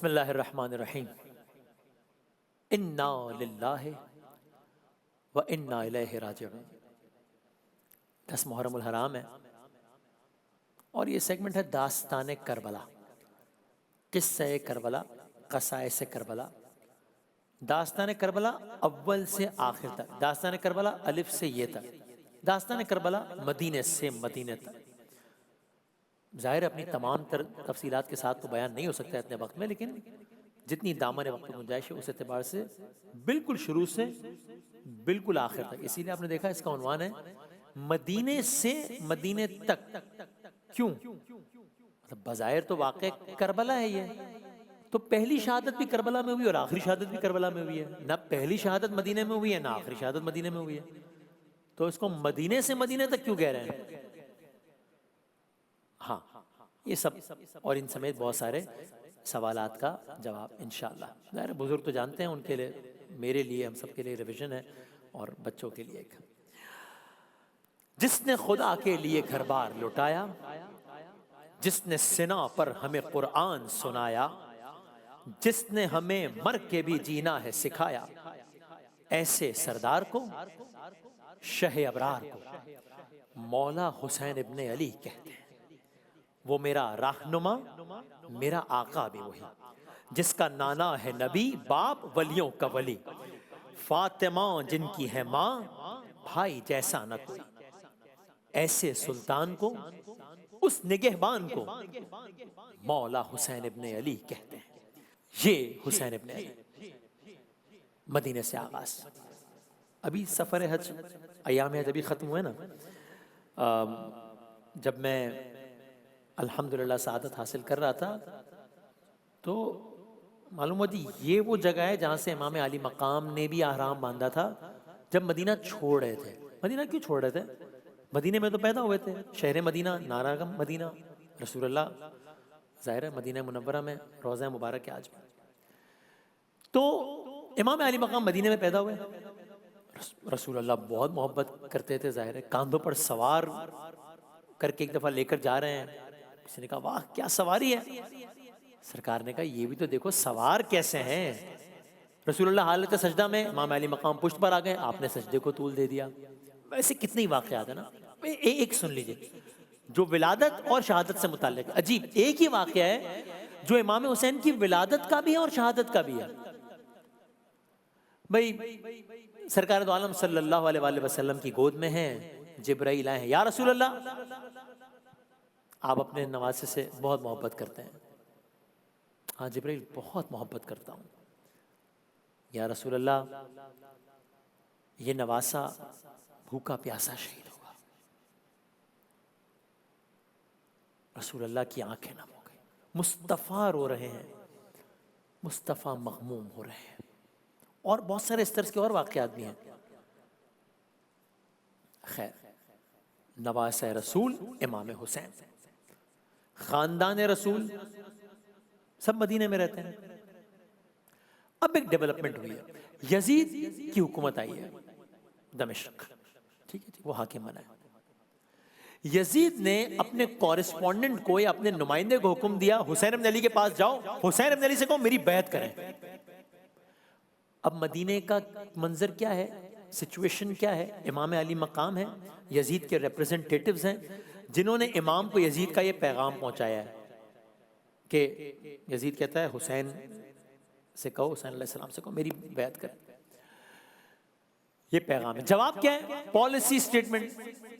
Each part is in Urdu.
بسم اللہ الرحمن الرحیم انا للہ و انا الیہ راجعون۔ 10 محرم الحرام ہے اور یہ سیگمنٹ ہے داستان کربلا، قصہ کربلا، قصائص کربلا۔ داستان کربلا اول سے آخر تک، داستان کربلا الف سے یہ تک، داستان کربلا مدینے سے مدینے تک۔ ظاہر ہے اپنی تمام تفصیلات کے ساتھ تو بیان نہیں ہو سکتا ہے اتنے وقت میں، لیکن جتنی دامن وقت گنجائش ہے اس اعتبار سے بالکل شروع سے بالکل آخر تک۔ اسی لیے آپ نے دیکھا اس کا عنوان ہے مدینے سے مدینے تک۔ کیوں؟ مطلب بظاہر تو واقع کربلا ہے یہ، تو پہلی شہادت بھی کربلا میں ہوئی اور آخری شہادت بھی کربلا میں ہوئی ہے، نہ پہلی شہادت مدینے میں ہوئی ہے نہ آخری شہادت مدینے میں ہوئی ہے، تو اس کو مدینے سے مدینے تک کیوں کہہ رہے ہیں؟ ہاں یہ سب اور ان سمیت بہت سارے سوالات کا جواب انشاءاللہ۔ ظاہر بزرگ تو جانتے ہیں، ان کے لیے، میرے لیے، ہم سب کے لیے ریویژن ہے اور بچوں کے لیے ایک۔ جس نے خدا کے لیے گھر بار لٹایا، جس نے سنا پر ہمیں قرآن سنایا، جس نے ہمیں مر کے بھی جینا ہے سکھایا، ایسے سردار کو، شہ ابرار کو مولا حسین ابن علی کہتے ہیں۔ وہ میرا رہنما، میرا آقا بھی وہی، جس کا نانا ہے نبی، باپ ولیوں کا ولی، فاطمہ جن کی ہے ماں، بھائی جیسا نہ کوئی، ایسے سلطان کو، اس نگہبان کو مولا حسین ابن علی کہتے ہیں۔ یہ حسین ابن علی، مدینے سے آغاز۔ ابھی سفر حج، ایام حج ابھی ختم ہوئے نا، جب میں الحمدللہ سعادت حاصل کر رہا تھا تو معلوم ہوا جی یہ وہ جگہ ہے جہاں سے امام علی مقام نے بھی احرام باندھا تھا جب مدینہ چھوڑ رہے تھے۔ مدینہ کیوں چھوڑ رہے تھے؟ مدینہ میں تو پیدا ہوئے تھے، شہر مدینہ، نعرہ مدینہ، رسول اللہ ظاہر ہے مدینہ منورہ میں روضہ مبارک ہے آج بھی۔ تو امام علی مقام مدینہ میں پیدا ہوئے، رسول اللہ بہت محبت کرتے تھے، ظاہر ہے کاندھوں پر سوار کر کے ایک دفعہ لے کر جا رہے ہیں۔ کسی نے کہا واہ کیا سواری ہے، سرکار نے کہا یہ بھی تو دیکھو سوار کیسے ہیں۔ رسول اللہ حالت سجدہ میں، امام علی مقام پشت پر آ گئے، آپ نے سجدے کو طول دے دیا۔ ویسے کتنے واقعات ہیں نا، ایک سن لیجئے جو ولادت اور شہادت سے متعلق، عجیب ایک ہی واقعہ ہے جو امام حسین کی ولادت کا بھی ہے اور شہادت کا بھی ہے۔ بھئی سرکار دو عالم صلی اللہ علیہ وآلہ وسلم کی گود میں ہیں، جبرائیل آئے ہیں، یا رسول اللہ، آپ اپنے نواسے سے بہت محبت کرتے ہیں۔ ہاں جبرائیل بہت محبت کرتا ہوں۔ یا رسول اللہ یہ نواسا بھوکا پیاسا شہید ہوگا۔ رسول اللہ کی آنکھیں نم ہو گئی، مصطفیٰ رو رہے ہیں، مصطفیٰ مغموم ہو رہے ہیں، اور بہت سارے اس طرح کے اور واقعات بھی ہیں۔ خیر، نواسہ رسول امام حسین، خاندان رسول سب مدینے میں رہتے ہیں۔ اب ایک ڈیولپمنٹ ہوئی ہے، یزید کی حکومت آئی ہے دمشق، ٹھیک ہے جی، وہ حاکم بنا ہے۔ یزید نے اپنے کورسپونڈنٹ کو یا اپنے نمائندے کو حکم دیا حسین ابن علی کے پاس جاؤ، حسین ابن علی سے کہو میری بیعت کریں۔ اب مدینے کا منظر کیا ہے، سچویشن کیا ہے؟ امام علی مقام ہے، یزید کے ریپریزنٹیٹیوز ہیں جنہوں نے امام کو یزید کا یہ پیغام پہنچایا ہے کہ یزید کہتا ہے حسین سے کہو، حسین علیہ السلام سے کہو میری بیعت کریں۔ یہ پیغام ہے۔ جواب کیا ہے؟ پالیسی سٹیٹمنٹ،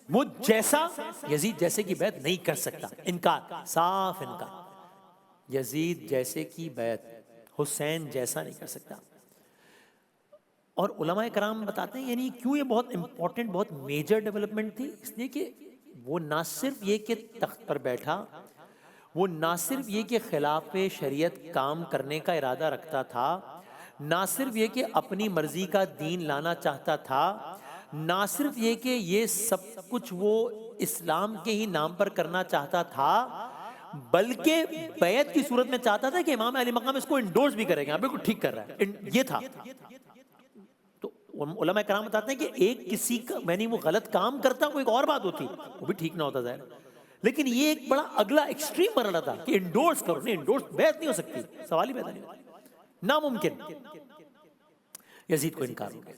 مجھ جیسا یزید جیسے کی بیعت نہیں کر سکتا، انکار، صاف انکار، یزید جیسے کی بیعت حسین جیسا نہیں کر سکتا۔ اور علماء کرام بتاتے ہیں یعنی کیوں یہ بہت امپورٹنٹ، بہت میجر ڈیولپمنٹ تھی، اس لیے کہ وہ نہ صرف یہ کہ تخت پر بیٹھا، وہ نہ صرف یہ کہ خلاف شریعت کام کرنے کا ارادہ رکھتا تھا، نہ صرف یہ کہ اپنی مرضی کا دین لانا چاہتا تھا، نہ صرف یہ کہ یہ سب کچھ وہ اسلام کے ہی نام پر کرنا چاہتا تھا، بلکہ بیعت کی صورت میں چاہتا تھا کہ امام علی مقام اس کو انڈورس بھی کریں گے، آپ بالکل ٹھیک کر رہا ہے، یہ تھا۔ تو علماء کرام بتاتے ہیں کہ ایک کسی کا یعنی وہ غلط کام کرتا کوئی ایک اور بات ہوتی، وہ بھی ٹھیک نہ ہوتا ظاہر، لیکن یہ ایک بڑا اگلا ایکسٹریم مرحلہ تھا کہ انڈورس کرو. نہیں, انڈورس بیعت نہیں ہو سکتی, سوال ہی پیدا نہیں ہوتا, ناممکن. یزید کو انکار ہو گیا.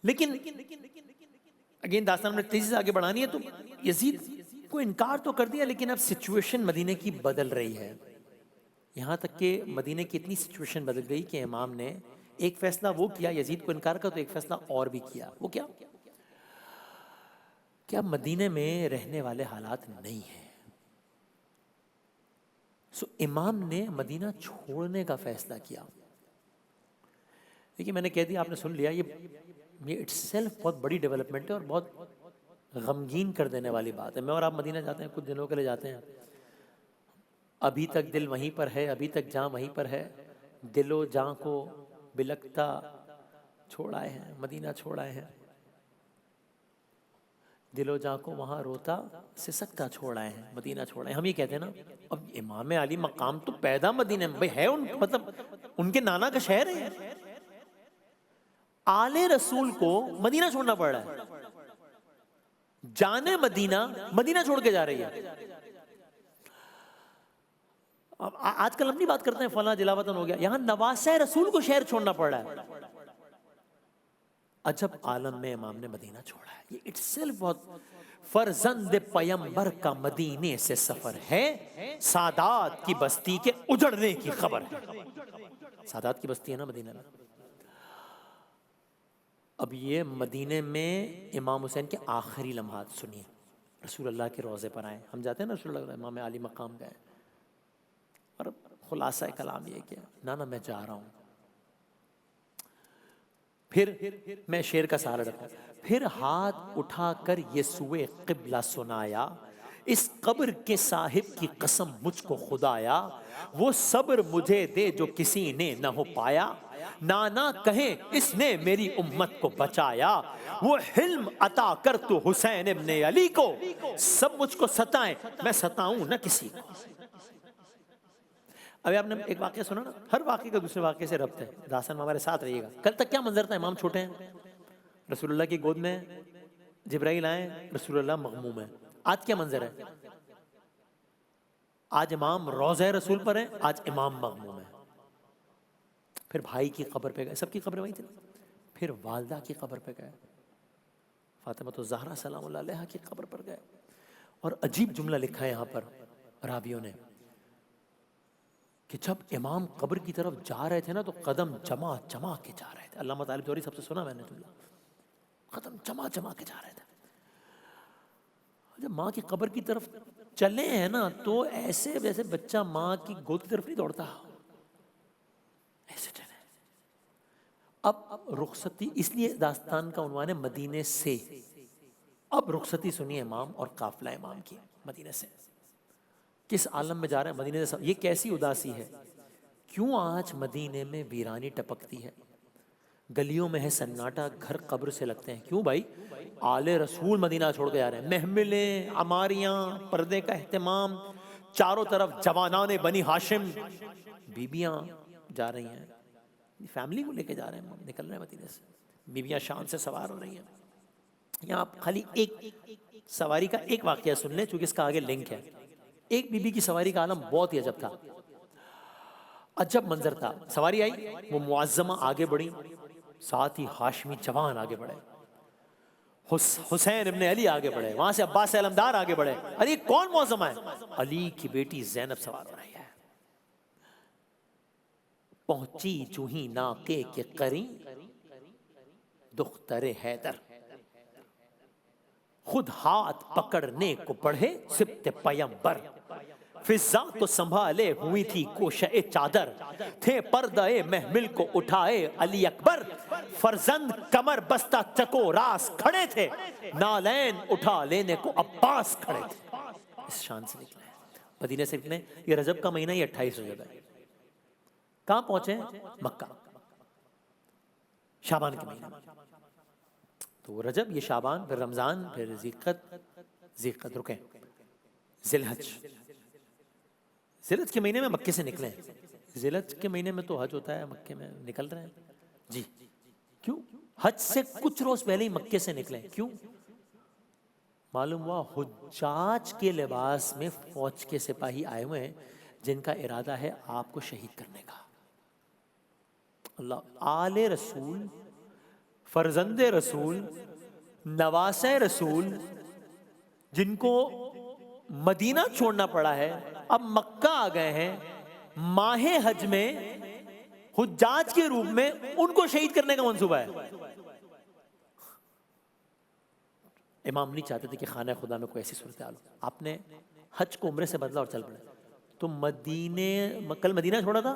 لیکن اگین داستان میں تیزی سے آگے بڑھانی ہے, تو یزید کو انکار تو کر دیا, لیکن اب سچویشن مدینے کی بدل رہی ہے. یہاں تک کہ مدینے کی اتنی سچویشن بدل گئی کہ امام نے ایک فیصلہ وہ کیا یزید کو انکار کا, تو ایک فیصلہ اور بھی کیا. وہ کیا کہ اب مدینے میں رہنے والے حالات نہیں ہیں. سو امام نے مدینہ چھوڑنے کا فیصلہ کیا. دیکھیے, میں نے کہہ دیا, آپ نے سن لیا, یہ اٹ سیلف بہت بڑی ڈیولپمنٹ ہے اور بہت غمگین کر دینے والی بات ہے. میں اور آپ مدینہ جاتے ہیں, کچھ دنوں کے لیے جاتے ہیں, ابھی تک دل وہیں پر ہے, ابھی تک جاں وہیں پر ہے. دل و جاں کو بلکتا چھوڑ آئے ہیں, مدینہ چھوڑ آئے ہیں. دل و جاں کو وہاں روتا سسکتا چھوڑ آئے ہیں, مدینہ چھوڑ آئے ہیں. ہم یہ کہتے ہیں نا, اب امام علی مقام تو پیدا مدینہ میں, بھائی ہے ان, مطلب ان کے نانا کا شہر ہے. آل رسول کو مدینہ چھوڑنا پڑ رہا ہے. جانے مدینہ, مدینہ چھوڑ کے جا رہی ہے. آج کل ہم نہیں بات کرتے ہیں فلاں جلا وطن ہو گیا, یہاں نواسہ رسول کو شہر چھوڑنا پڑ رہا ہے. عجب عالم میں امام نے مدینہ چھوڑا ہے. یہ اٹ سیلف بہت. فرزند پیمبر کا مدینے سے سفر ہے, سادات کی بستی کے اجڑنے کی خبر ہے. سادات کی بستی ہے نا مدینہ میں. اب یہ مدینے میں امام حسین کے آخری لمحات سنیے. رسول اللہ کے روضے پر آئے, ہم جاتے ہیں نا رسول اللہ, امام علی مقام گئے, اور خلاصہ کلام یہ کہ نانا میں جا رہا ہوں. پھر میں شعر کا سہارا رکھا, پھر ہاتھ اٹھا کر یہ سوئے قبلہ سنایا, اس قبر کے صاحب کی قسم مجھ کو خدایا, وہ صبر مجھے دے جو کسی نے نہ ہو پایا, نانا کہیں اس نے میری امت کو بچایا, وہ حلم عطا کر تو حسین ابن علی کو, سب مجھ کو ستائیں میں ستاؤں نہ کسی کو. ابھی آپ نے ایک واقعہ سنا نا, ہر واقعے کا دوسرے واقعے سے ربط ہے. داستان میں ہمارے ساتھ رہیے گا. کل تک کیا منظر تھا, امام چھوٹے ہیں, رسول اللہ کی گود میں جبرائیل آئے, رسول اللہ مغموم ہے. آج کیا منظر ہے, آج امام روضہ رسول پر ہے, آج امام مغموم ہے. پھر بھائی کی قبر پہ گئے, سب کی قبر وہیں تھی. پھر والدہ کی قبر پہ گئے, فاطمہ الزہرا سلام اللہ علیہا کی قبر پر گئے. اور عجیب جملہ لکھا ہے یہاں پر راویوں نے کہ جب امام قبر کی طرف جا رہے تھے نا, تو قدم جما جما کے جا رہے تھے. علامہ طالب جوہری سب سے سنا میں نے, قدم جما جما کے جا رہے تھے. جب ماں کی قبر کی طرف چلے ہیں نا, تو ایسے ویسے بچہ ماں کی گود کی طرف نہیں دوڑتا, ایسے چلے. اب رخصتی, اس لیے داستان کا عنوان ہے مدینے سے. اب رخصتی سنی امام اور قافلہ امام کی مدینے سے. کس عالم میں جا رہے ہیں مدینے سے. یہ کیسی اداسی ہے, کیوں آج مدینے میں ویرانی ٹپکتی ہے, گلیوں میں ہے سناٹا, گھر قبر سے لگتے ہیں. کیوں بھائی, آل رسول مدینہ چھوڑ کے جا رہے ہیں. محملیں, عماریاں, پردے کا اہتمام, چاروں طرف جوانان بنی ہاشم, بیبیاں جا رہی ہیں, فیملی کو لے کے جا رہے ہیں, نکل رہے ہیں مدینے سے. بیبیاں شان سے سوار ہو رہی ہیں. یہاں آپ خالی ایک سواری کا ایک واقعہ سن لیں, چونکہ اس کا آگے لنک ہے. ایک بی بی کی سواری کا عالم بہت ہی عجب تھا, عجب منظر تھا. سواری آئی, وہ معظمہ آگے بڑھی, ساتھ ہی ہاشمی جوان آگے بڑھے, حسین ابن علی آگے بڑھے, وہاں سے عباس علمدار آگے بڑھے. ارے کون معظمہ ہے, علی کی بیٹی زینب سوار ہو رہی ہے. پہنچی چوہی ناقے کے قریب دختر حیدر, خود ہاتھ پکڑنے کو بڑھے سبت پیمبر, فضا تو سنبھالے ہوئی تھی کوشہ چادر, تھے پردہ محمل کو اٹھائے علی اکبر, فرزند کمر بستہ چکو راس کھڑے تھے, نالین اٹھا لینے کو عباس کھڑے تھے. اس شان سے نکلے مدینے سے نکلے. یہ رجب کا مہینہ, یہ 28 رجب ہے. کہاں پہنچے, مکہ. شعبان کے مہینے, تو رجب, یہ شعبان, پھر رمضان, پھر ذیقعد رکیں, ذیلحج. ذیلحج کے مہینے میں مکے سے نکلے ہیں. ذیلحج کے مہینے میں تو حج ہوتا ہے, مکے میں نکل رہے ہیں. جی کیوں, حج سے کچھ روز پہلے ہی مکے سے نکلے. کیوں, معلوم ہوا حجاج کے لباس میں فوج کے سپاہی آئے ہوئے ہیں جن کا ارادہ ہے آپ کو شہید کرنے کا. اللہ، آل رسول، فرزند رسول، نواسہ رسول، جن کو مدینہ چھوڑنا پڑا ہے، اب مکہ آ گئے ہیں ماہ حج میں حجاج کے روپ میں، ان کو شہید کرنے کا منصوبہ ہے. امام نہیں چاہتے تھے کہ خانہ خدا میں کوئی ایسی صورتحال ہو. آپ نے حج کو عمرے سے بدلا اور چل پڑے. تو کل مدینہ چھوڑا تھا،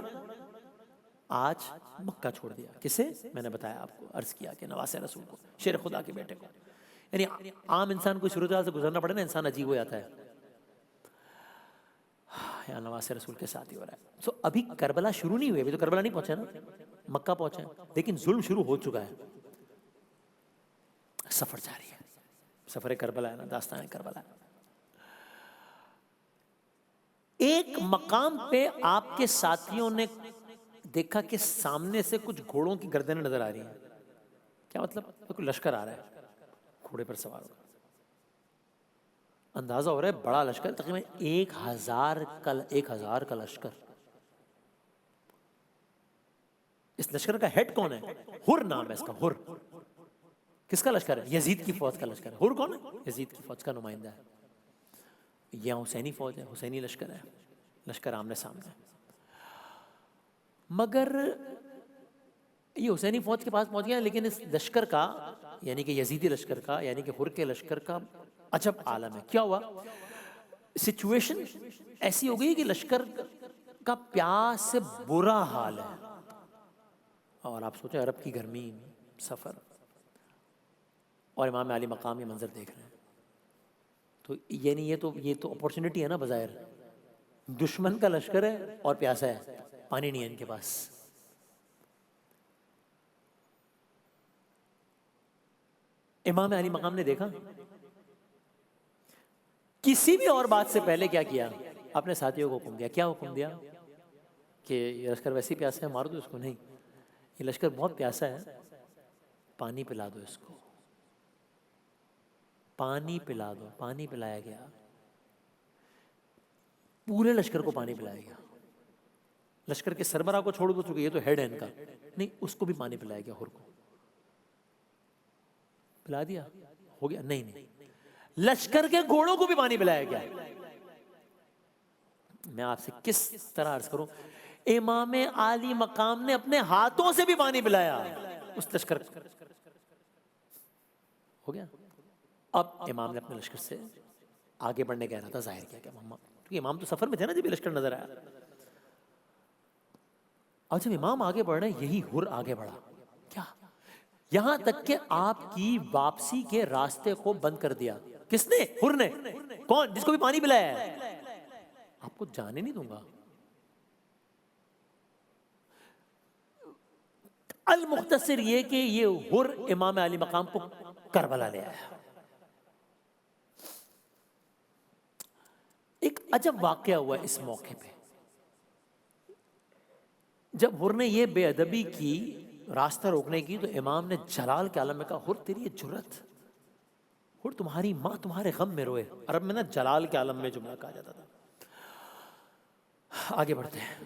آج مکہ چھوڑ دیا. کسے؟ میں نے بتایا آپ کو، عرض کیا کہ نواسہ رسول کو، شیر خدا کے بیٹے کو. یعنی عام انسان کو صورتحال سے گزرنا پڑے نا، انسان عجیب ہو جاتا ہے. یا نواسہ رسول کے ساتھ ہی ہو رہا ہے. سو ابھی کربلا شروع نہیں ہوئی، ابھی تو کربلا نہیں پہنچا نا، مکہ پہنچا ہے، لیکن ظلم شروع ہو چکا ہے. سفر جاری ہے، سفر کربلا ہے نا، داستان کربلا ہے. ایک مقام پہ آپ کے ساتھیوں نے دیکھا کہ سامنے سے کچھ گھوڑوں کی گردنیں نظر آ رہی ہیں. کیا مطلب؟ کوئی لشکر آ رہا ہے گھوڑے پر سوار ہو. اندازہ ہو رہا ہے بڑا لشکر، تقریباً 1000 کا لشکر. اس لشکر کا ہیڈ کون ہے؟ ہر نام ہے اس کا. ہر کس کا لشکر ہے؟ یزید کی فوج کا لشکر ہے. ہر کون ہے؟ یزید کی فوج کا نمائندہ ہے. یہاں حسینی فوج ہے، حسینی لشکر ہے، لشکر آمنے سامنے. مگر یہ حسینی فوج کے پاس پہنچ گیا، لیکن اس لشکر کا، یعنی کہ یزیدی لشکر کا، یعنی کہ ہر کے لشکر کا عجب عالم ہے. کیا ہوا؟ سچویشن ایسی ہو گئی کہ لشکر کا پیاس سے برا حال ہے. اور آپ سوچیں عرب کی گرمی، سفر، اور امام علی مقام یہ منظر دیکھ رہے ہیں. تو یعنی یہ تو اپورچونٹی ہے نا بظاہر. دشمن کا لشکر ہے اور پیاسا ہے، پانی نہیں ہے ان کے پاس. امام علی مقام نے دیکھا، کسی بھی اور بات سے پہلے کیا کیا؟ اپنے ساتھیوں کو حکم دیا. کیا حکم دیا؟ کہ یہ لشکر ویسے ہی پیاسا ہے، مار دو اس کو. نہیں، یہ لشکر بہت پیاسا ہے، پانی پلا دو اس کو. پانی پلا دو. پانی پلایا گیا، پورے لشکر کو پانی پلایا گیا. لشکر کے سربراہ کو چھوڑ دو، چونکہ یہ تو ہیڈ ہے ان کا، نہیں، اس کو بھی پانی پلایا گیا. ہر کو پلا دیا، ہو گیا؟ نہیں، لشکر کے گھوڑوں کو بھی پانی پلایا گیا. میں آپ سے کس طرح عرض کروں، امام علی مقام نے اپنے ہاتھوں سے بھی پانی پلایا اس لشکر کو. ہو گیا؟ اب امام نے اپنے لشکر سے آگے بڑھنے کا ارادہ ظاہر کیا کہ کیونکہ امام تو سفر میں تھے نا جب یہ لشکر نظر آیا. اور جب امام آگے بڑھ رہے ہیں، یہی ہر آگے بڑھا. کیا؟ یہاں تک کہ آپ کی واپسی کے راستے کو بند کر دیا. کس نے؟ ہر نے. کون؟ جس کو بھی پانی پلایا ہے. آپ کو جانے نہیں دوں گا. المختصر یہ کہ یہ ہر امام علی مقام کو کربلا لے آیا. ایک عجب واقعہ ہوا اس موقع پہ. جب ہر نے یہ بے ادبی کی، راستہ روکنے کی، تو امام نے جلال کے عالم میں کہا، ہر تیری یہ جرت، ہر تمہاری ماں تمہارے غم میں روئے. عرب میں نا جلال کے عالم میں جملہ کہا جاتا تھا. آگے بڑھتے ہیں.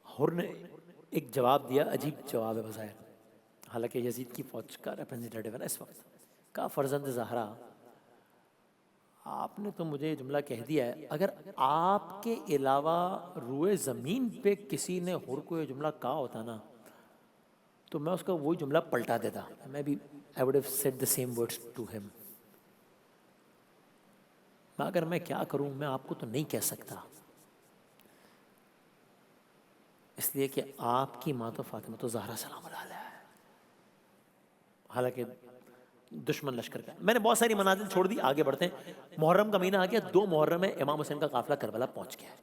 ہر نے ایک جواب دیا، عجیب جواب ہے بظاہر، حالانکہ یزید کی فوج کا ریپرزنٹیٹیو ہے نا اس وقت. کہا، فرزند زہرا، آپ نے تو مجھے یہ جملہ کہہ دیا ہے، اگر آپ کے علاوہ روئے زمین پہ کسی نے ہر کو یہ جملہ کہا ہوتا نا، تو میں اس کا وہی جملہ پلٹا دیتا. میں بھی I would have said the same words to him. مگر میں کیا کروں، میں آپ کو تو نہیں کہہ سکتا، اس لیے کہ آپ کی ماں تو فاطمہ تو زہرا سلام اللہ علیہا ہے. حالانکہ دشمن لشکر کا. میں نے بہت ساری منازل چھوڑ دی، آگے بڑھتے ہیں. محرم کا مہینہ آ گیا. 2 محرم میں امام حسین کا قافلہ کربلا پہنچ گیا.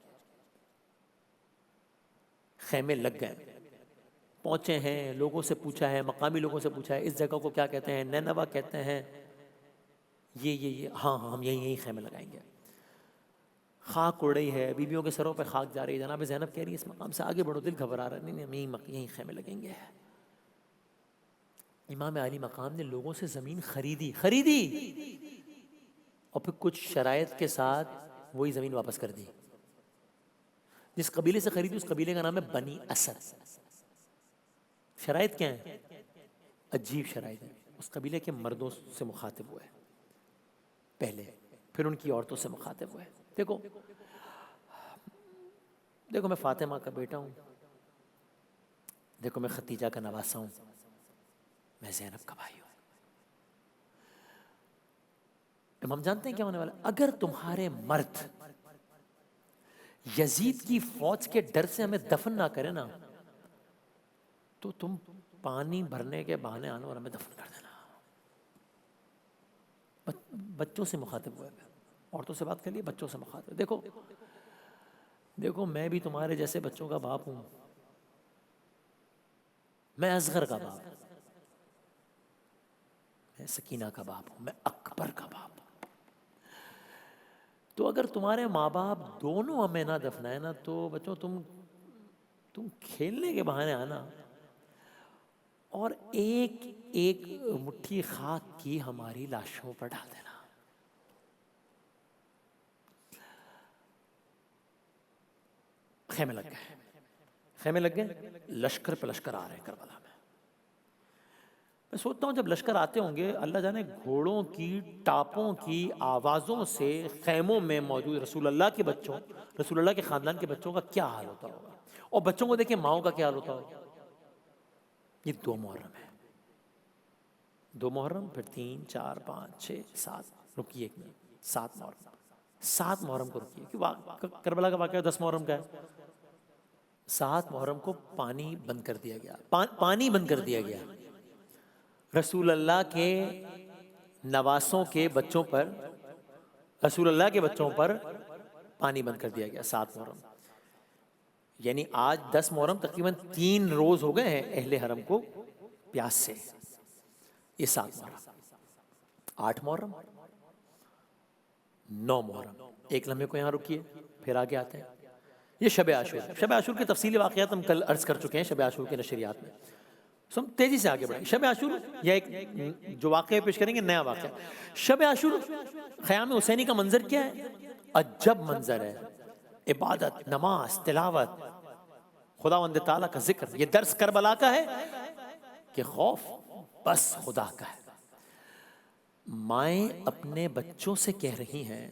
خیمے لگ گئے، پہنچے ہیں، لوگوں سے پوچھا ہے، مقامی لوگوں سے پوچھا ہے اس جگہ کو کیا کہتے ہیں. نینوا کہتے ہیں. یہ ہاں ہم یہیں خیمے لگائیں گے. خاک اڑ رہی ہے، بیویوں کے سروں پہ خاک جا رہی ہے. جناب زینب کہہ رہی ہے اس مقام سے آگے بڑھو، دل گھبرا رہا ہے. نہیں، ہم یہیں خیمے لگیں گے. امام علی مقام نے لوگوں سے زمین خریدی. اور پھر کچھ شرائط کے ساتھ وہی زمین واپس کر دی. جس قبیلے سے خریدی اس قبیلے کا نام ہے بنی اسد. شرائط کیا ہیں؟ عجیب شرائط ہیں. اس قبیلے کے مردوں سے مخاطب ہوئے پہلے، پھر ان کی عورتوں سے مخاطب ہوئے. دیکھو میں فاطمہ کا بیٹا ہوں، دیکھو میں ختیجہ کا نواسا ہوں، میں زینب کا بھائی ہوں. ہم جانتے ہیں کیا ہونے والا؟ اگر تمہارے مرد یزید کی فوج کے ڈر سے ہمیں دفن نہ کرے نا، تو تم پانی بھرنے کے بہانے آنا اور ہمیں دفن کر دینا. بچوں سے مخاطب ہوئے، عورتوں سے بات کر لیے، بچوں سے مخاطب. دیکھو میں بھی تمہارے جیسے بچوں کا باپ ہوں. میں اصغر کا باپ ہوں، میں سکینہ کا باپ ہوں، میں اکبر کا باپ ہوں. تو اگر تمہارے ماں باپ دونوں ہمیں نہ دفنائے نا، تو بچوں تم کھیلنے کے بہانے آنا اور ایک ایک مٹھی خاک کی ہماری لاشوں پر ڈال دینا. خیمے لگ گئے، لشکر پہ لشکر آ رہے ہیں کربلا میں. میں سوچتا ہوں جب لشکر آتے ہوں گے، اللہ جانے گھوڑوں کی ٹاپوں کی آوازوں سے خیموں میں موجود رسول اللہ کے بچوں، رسول اللہ کے خاندان کے بچوں کا کیا حال ہوتا ہوگا. اور بچوں کو دیکھیں ماؤں کا کیا حال ہوتا ہوگا. یہ 2 محرم ہے. 2 محرم، پھر 3 4 5 6 7، رکیے 7 محرم. 7 محرم کو رکیے. کربلا کا واقعہ 10 محرم کا ہے. 7 محرم کو پانی بند کر دیا گیا. پانی بند کر دیا گیا. رسول اللہ کے نواسوں کے بچوں پر، رسول اللہ کے بچوں پر پانی بند کر دیا گیا 7 محرم. یعنی آج 10 محرم تقریباً 3 روز ہو گئے ہیں اہل حرم کو پیاس سے. یہ 7 محرم، 8 محرم، 9 محرم. ایک لمحے کو یہاں رکیے، پھر آگے آتے ہیں. یہ شب عاشور. شب عاشور کے تفصیلی واقعات ہم کل عرض کر چکے ہیں شب عاشور کے نشریات میں. ہم تیزی سے آگے بڑھیں. شب عاشور یا ایک جو واقعہ پیش کریں گے، نیا واقعہ. شب عاشور خیام حسینی کا منظر کیا ہے؟ عجب منظر ہے. عبادت، نماز، تلاوت، خداوند تعالیٰ کا ذکر. یہ درس کربلا کا ہے کہ خوف بس خدا کا ہے. مائیں اپنے بچوں سے کہہ رہی ہیں،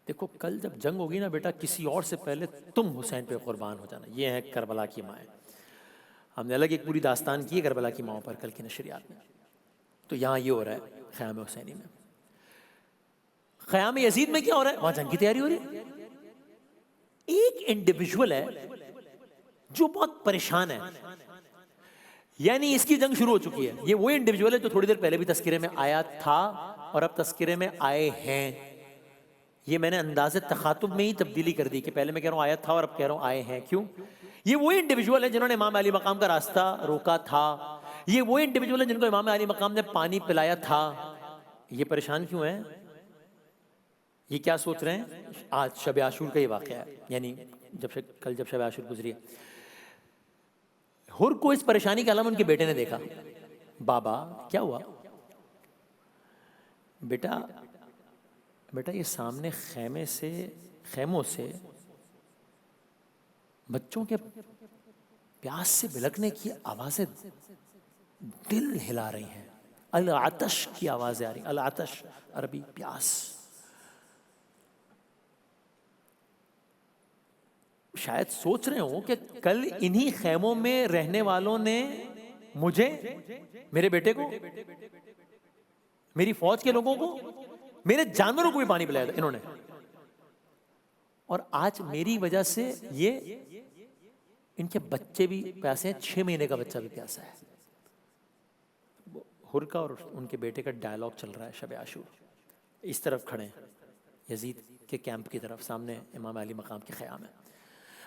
دیکھو کل جب جنگ ہوگی نا بیٹا، کسی اور سے پہلے تم حسین پہ قربان ہو جانا. یہ ہے کربلا کی مائیں. ہم نے الگ ایک پوری داستان کی ہے کربلا کی ماؤں پر کل کی نشریات میں. تو یہاں یہ ہو رہا ہے خیام حسینی میں. خیام یزید میں کیا ہو رہا ہے؟ وہاں جنگ کی تیاری ہو رہی ہے. ایک انڈیویجول ہے جو بہت پریشان ہے، یعنی اس کی جنگ شروع ہو چکی ہے. یہ وہی انڈیویجول ہے جو تھوڑی دیر پہلے بھی تذکرے میں آیا تھا اور اب تذکرے میں آئے ہیں. یہ میں نے انداز تخاطب میں ہی تبدیلی کر دی کہ پہلے میں کہہ رہا ہوں آیا تھا اور اب کہہ رہا ہوں آئے ہیں. کیوں؟ یہ وہی انڈیویجول ہے جنہوں نے امام علی مقام کا راستہ روکا تھا. یہ وہی انڈیویجول ہے جن کو امام علی مقام نے پانی پلایا تھا. یہ پریشان کیوں ہیں؟ یہ کیا سوچ رہے ہیں؟ آج شب عاشور کا یہ واقعہ ہے، یعنی کل جب شب عاشور گزری. ہر کو اس پریشانی کا علم ان کے بیٹے نے دیکھا. بابا کیا ہوا؟ بیٹا یہ سامنے خیموں سے بچوں کے پیاس سے بلکنے کی آوازیں دل ہلا رہی ہیں. العطش کی آوازیں آ رہی ہیں. العطش عربی پیاس. شاید سوچ رہے ہوں کہ کل انہی خیموں میں رہنے والوں نے مجھے، میرے بیٹے کو، میری فوج کے لوگوں کو، میرے جانوروں کو بھی پانی پلایا تھا انہوں نے، اور آج میری وجہ سے یہ ان کے بچے بھی پیاسے ہیں. 6 مہینے کا بچہ بھی پیاسا ہے. ہر کا اور ان کے بیٹے کا ڈائلاگ چل رہا ہے شب عاشور. اس طرف کھڑے ہیں یزید کے کیمپ کی طرف، سامنے امام علی مقام کے خیام ہے.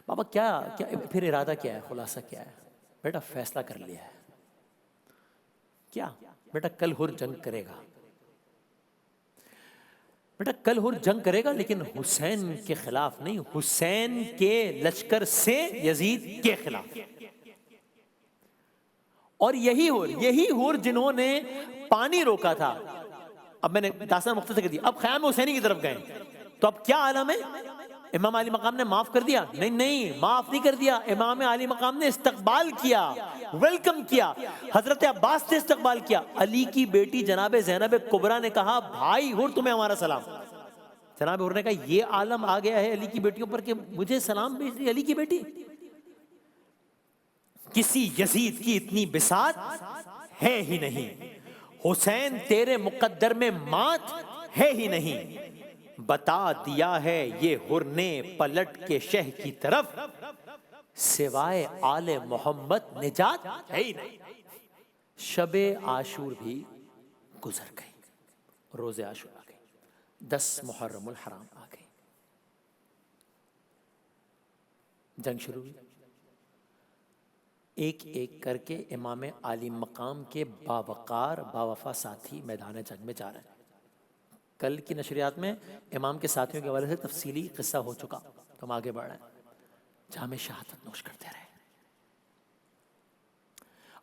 بابا کیا پھر ارادہ کیا ہے؟ خلاصہ کیا ہے؟ بیٹا فیصلہ کر لیا ہے. کیا بیٹا؟ کل ہر جنگ کرے گا. بیٹا کل ہر جنگ کرے گا، لیکن حسین کے خلاف نہیں، حسین کے لشکر سے یزید کے خلاف. اور یہی ہور جنہوں نے پانی روکا تھا، اب میں نے داستان مختصر کر دی. اب خیام حسینی کی طرف گئے تو اب کیا عالم ہے؟ امام علی مقام نے معاف کر دیا؟ نہیں معاف نہیں کر دیا. امام علی مقام نے استقبال کیا, ویلکم کیا. حضرت عباس نے استقبال کیا. علی کی بیٹی جناب زینب کبریٰ نے کہا بھائی ہر تمہیں ہمارا سلام. جناب ہر نے کہا یہ عالم آ گیا ہے علی کی بیٹیوں پر کہ مجھے سلام بھیج رہی علی کی بیٹی. کسی یزید کی اتنی بساط ہے ہی نہیں, حسین تیرے مقدر میں مات ہے ہی نہیں. بتا دیا ہے یہ ہر نے پلٹ کے شہ کی طرف, سوائے آل محمد نجات ہے ہی نہیں. شب عاشور بھی گزر گئی, روز عاشور آ گئی, 10 محرم الحرام آ گئی, جنگ شروع ہوئی. ایک ایک کر کے امام عالی مقام کے باوقار باوفا ساتھی میدان جنگ میں جا رہے ہیں. کل کی نشریات میں امام کے ساتھیوں کے حوالے سے تفصیلی قصہ ہو چکا, تو ہم آگے بڑھ رہے ہیں. جام شہادت نوش کرتے رہے.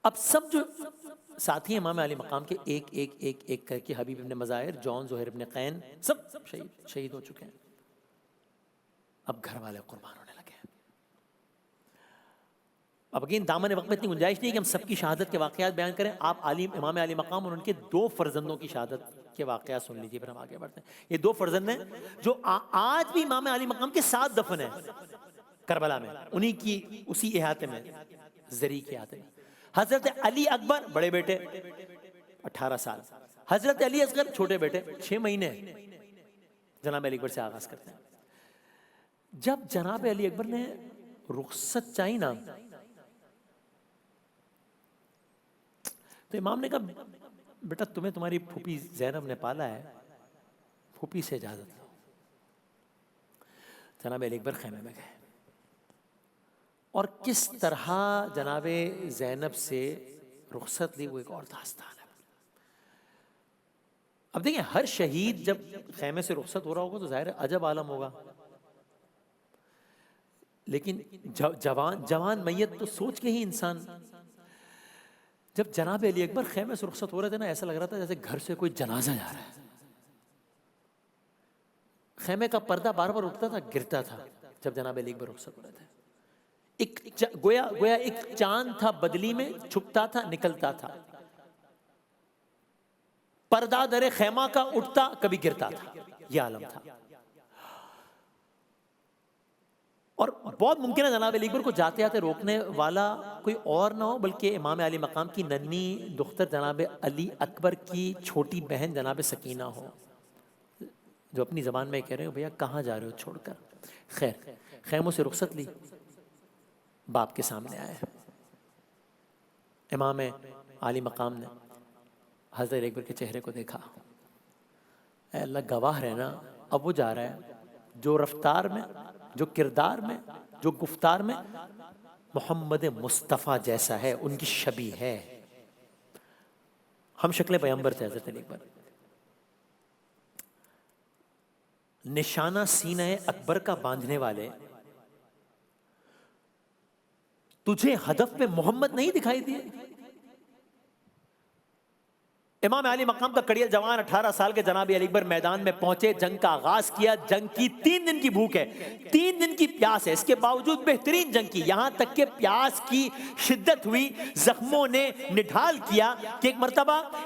اب سب جو ساتھی امام علی مقام کے ایک ایک ایک ایک کر کے حبیب ابن مظاہر, جون, زہیر ابن قین, سب شہید ہو چکے ہیں. اب گھر والے قربان ہونے لگے ہیں. اب اگین دامن وقت میں اتنی گنجائش نہیں کہ ہم سب کی شہادت کے واقعات بیان کریں. آپ امام علی مقام اور ان کے 2 فرزندوں کی شہادت کے واقعات سن لیجیے, پھر ہم آگے بڑھتے ہیں. یہ 2 فرزند ہیں جو آج بھی امام علی مقام کے ساتھ دفن ہیں کربلا میں, انہی کی اسی احاطے میں, زری کے احاطے میں. حضرت علی اکبر بڑے بیٹے 18 سال, حضرت علی اصغر چھوٹے بیٹے 6 مہینے. جناب علی اکبر سے آغاز کرتے ہیں. جب جناب علی اکبر نے رخصت چاہی نا, تو امام نے کہا بیٹا تمہیں تمہاری پھوپھی زینب نے پالا ہے, پھوپھی سے اجازت لو. جناب علی اکبر خیمے میں گئے, اور کس طرح جناب زینب سے رخصت لی وہ ایک اور داستان ہے. اب دیکھیں ہر شہید جب خیمے سے رخصت ہو رہا ہوگا تو ظاہر عجب عالم ہوگا, لیکن جوان میت تو سوچ کے ہی انسان, جب جناب علی اکبر خیمے سے رخصت ہو رہے تھے نا, ایسا لگ رہا تھا جیسے گھر سے کوئی جنازہ جا رہا ہے. خیمے کا پردہ بار بار اٹھتا تھا, گرتا تھا جب جناب علی اکبر رخصت ہو رہے تھے. گویا ایک چاند تھا بدلی میں, چھپتا تھا نکلتا تھا. پردہ در خیمہ کا اٹھتا کبھی گرتا تھا, یہ عالم تھا. اور بہت ممکن ہے جناب علی اکبر کو جاتے آتے روکنے والا کوئی اور نہ ہو بلکہ امام علی مقام کی ننھی دختر جناب علی اکبر کی چھوٹی بہن جناب سکینہ ہو, جو اپنی زبان میں کہہ رہے ہو بھیا کہاں جا رہے ہو چھوڑ کر. خیر خیموں سے رخصت لی, باپ کے سامنے آئے. امام علی مقام نے حضرت علی اکبر کے چہرے کو دیکھا, اے اللہ گواہ رہنا اب وہ جا رہا ہے جو رفتار میں, جو کردار میں, جو گفتار میں محمد مصطفیٰ جیسا ہے, ان کی شبیہ ہے. ہم شکل پیغمبر تھے حضرت علی اکبر. نشانہ سینہ اکبر کا باندھنے والے, تجھے ہدف پہ محمد نہیں دکھائی دیے؟ امام علی مقام کا کڑیل جوان 18 سال کے جناب علی اکبر میدان میں پہنچے, جنگ کا آغاز کیا. جنگ کی 3 دن کی بھوک ہے, 3 دن کی پیاس ہے, اس کے باوجود بہترین جنگ کی. یہاں تک کہ پیاس کی شدت ہوئی, زخموں نے نڈھال کیا کہ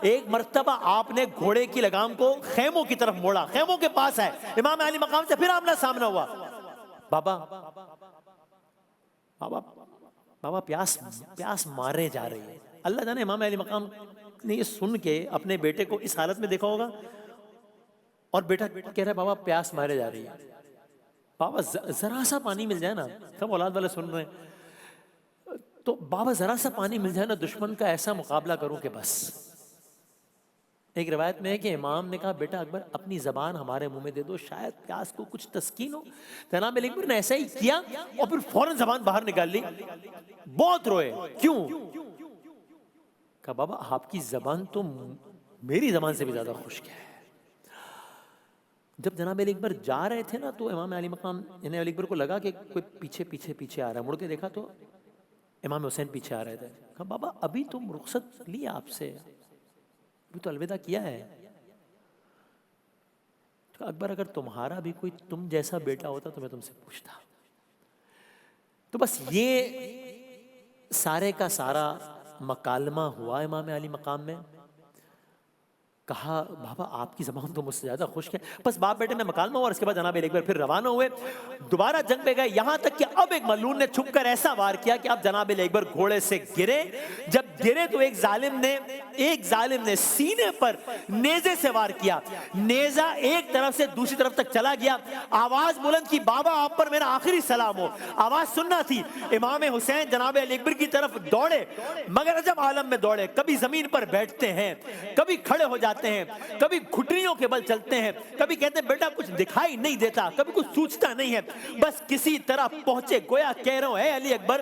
ایک مرتبہ آپ نے گھوڑے کی لگام کو خیموں کی طرف موڑا, خیموں کے پاس ہے. امام علی مقام سے پھر آمنا سامنا ہوا. بابا پیاس مارے جا رہی ہے. اللہ جانے امام علی مقام نے یہ سن کے اپنے بیٹے کو اس حالت میں دیکھا ہوگا, اور بیٹا کہہ رہا ہے بابا پیاس مارے جا رہی ہے. بابا ذرا سا پانی مل جائے نا, سب اولاد والے سن رہے ہیں, تو بابا ذرا سا پانی مل جائے نا, دشمن کا ایسا مقابلہ کروں کہ بس. ایک روایت میں ہے کہ امام نے کہا بیٹا اکبر اپنی زبان ہمارے منہ میں دے دو, شاید پیاس کو کچھ تسکین ہو. جناب علی اکبر نے ایسا ہی کیا اور پھر فوراً زبان باہر نکال لی. بہت روئے, کیوں؟ کہا بابا آپ کی زبان تو میری زبان سے بھی زیادہ خشک ہے. جب جناب علی اکبر جا رہے تھے نا, تو امام علی مقام علی اکبر کو لگا کہ کوئی پیچھے آ رہا ہے. مڑ کے دیکھا تو امام حسین پیچھے آ رہے تھے. کہا بابا ابھی تم رخصت لی آپ سے, ابھی تو الوداع کیا ہے. تو اکبر اگر تمہارا بھی کوئی تم جیسا بیٹا ہوتا تو میں تم سے پوچھتا. تو بس یہ سارے کا سارا مکالمہ ہوا امام علی مقام میں. کہا بابا آپ کی زبان تو مجھ سے زیادہ خشک ہے. بس باپ بیٹے میں مکالمہ ہوا اور اس کے بعد جناب علی اکبر پھر روانہ ہوئے, دوبارہ جنگ پہ گئے. یہاں تک کہ اب ایک ملعون نے چھپ کر ایسا وار کیا کہ اب جناب علی اکبر گھوڑے سے گرے. جب گرے تو ایک ظالم نے سینے پر نیزے سے وار کیا. نیزہ ایک طرف سے دوسری طرف تک چلا گیا. آواز بلند کی بابا آپ پر میرا آخری سلام ہو. آواز سننا تھی. امام حسین جناب علی اکبر کی طرف دوڑے, مگر عجب عالم میں دوڑے. کبھی زمین پر بیٹھتے ہیں, کبھی کھڑے ہو جاتے ہیں, کبھی گھٹنیوں کے بل چلتے ہیں, کبھی کہتے ہیں بیٹا کچھ دکھائی نہیں دیتا, کبھی کچھ سوچتا نہیں ہے. بس کسی طرح پہنچے. گویا کہہ رہا ہوں اے علی اکبر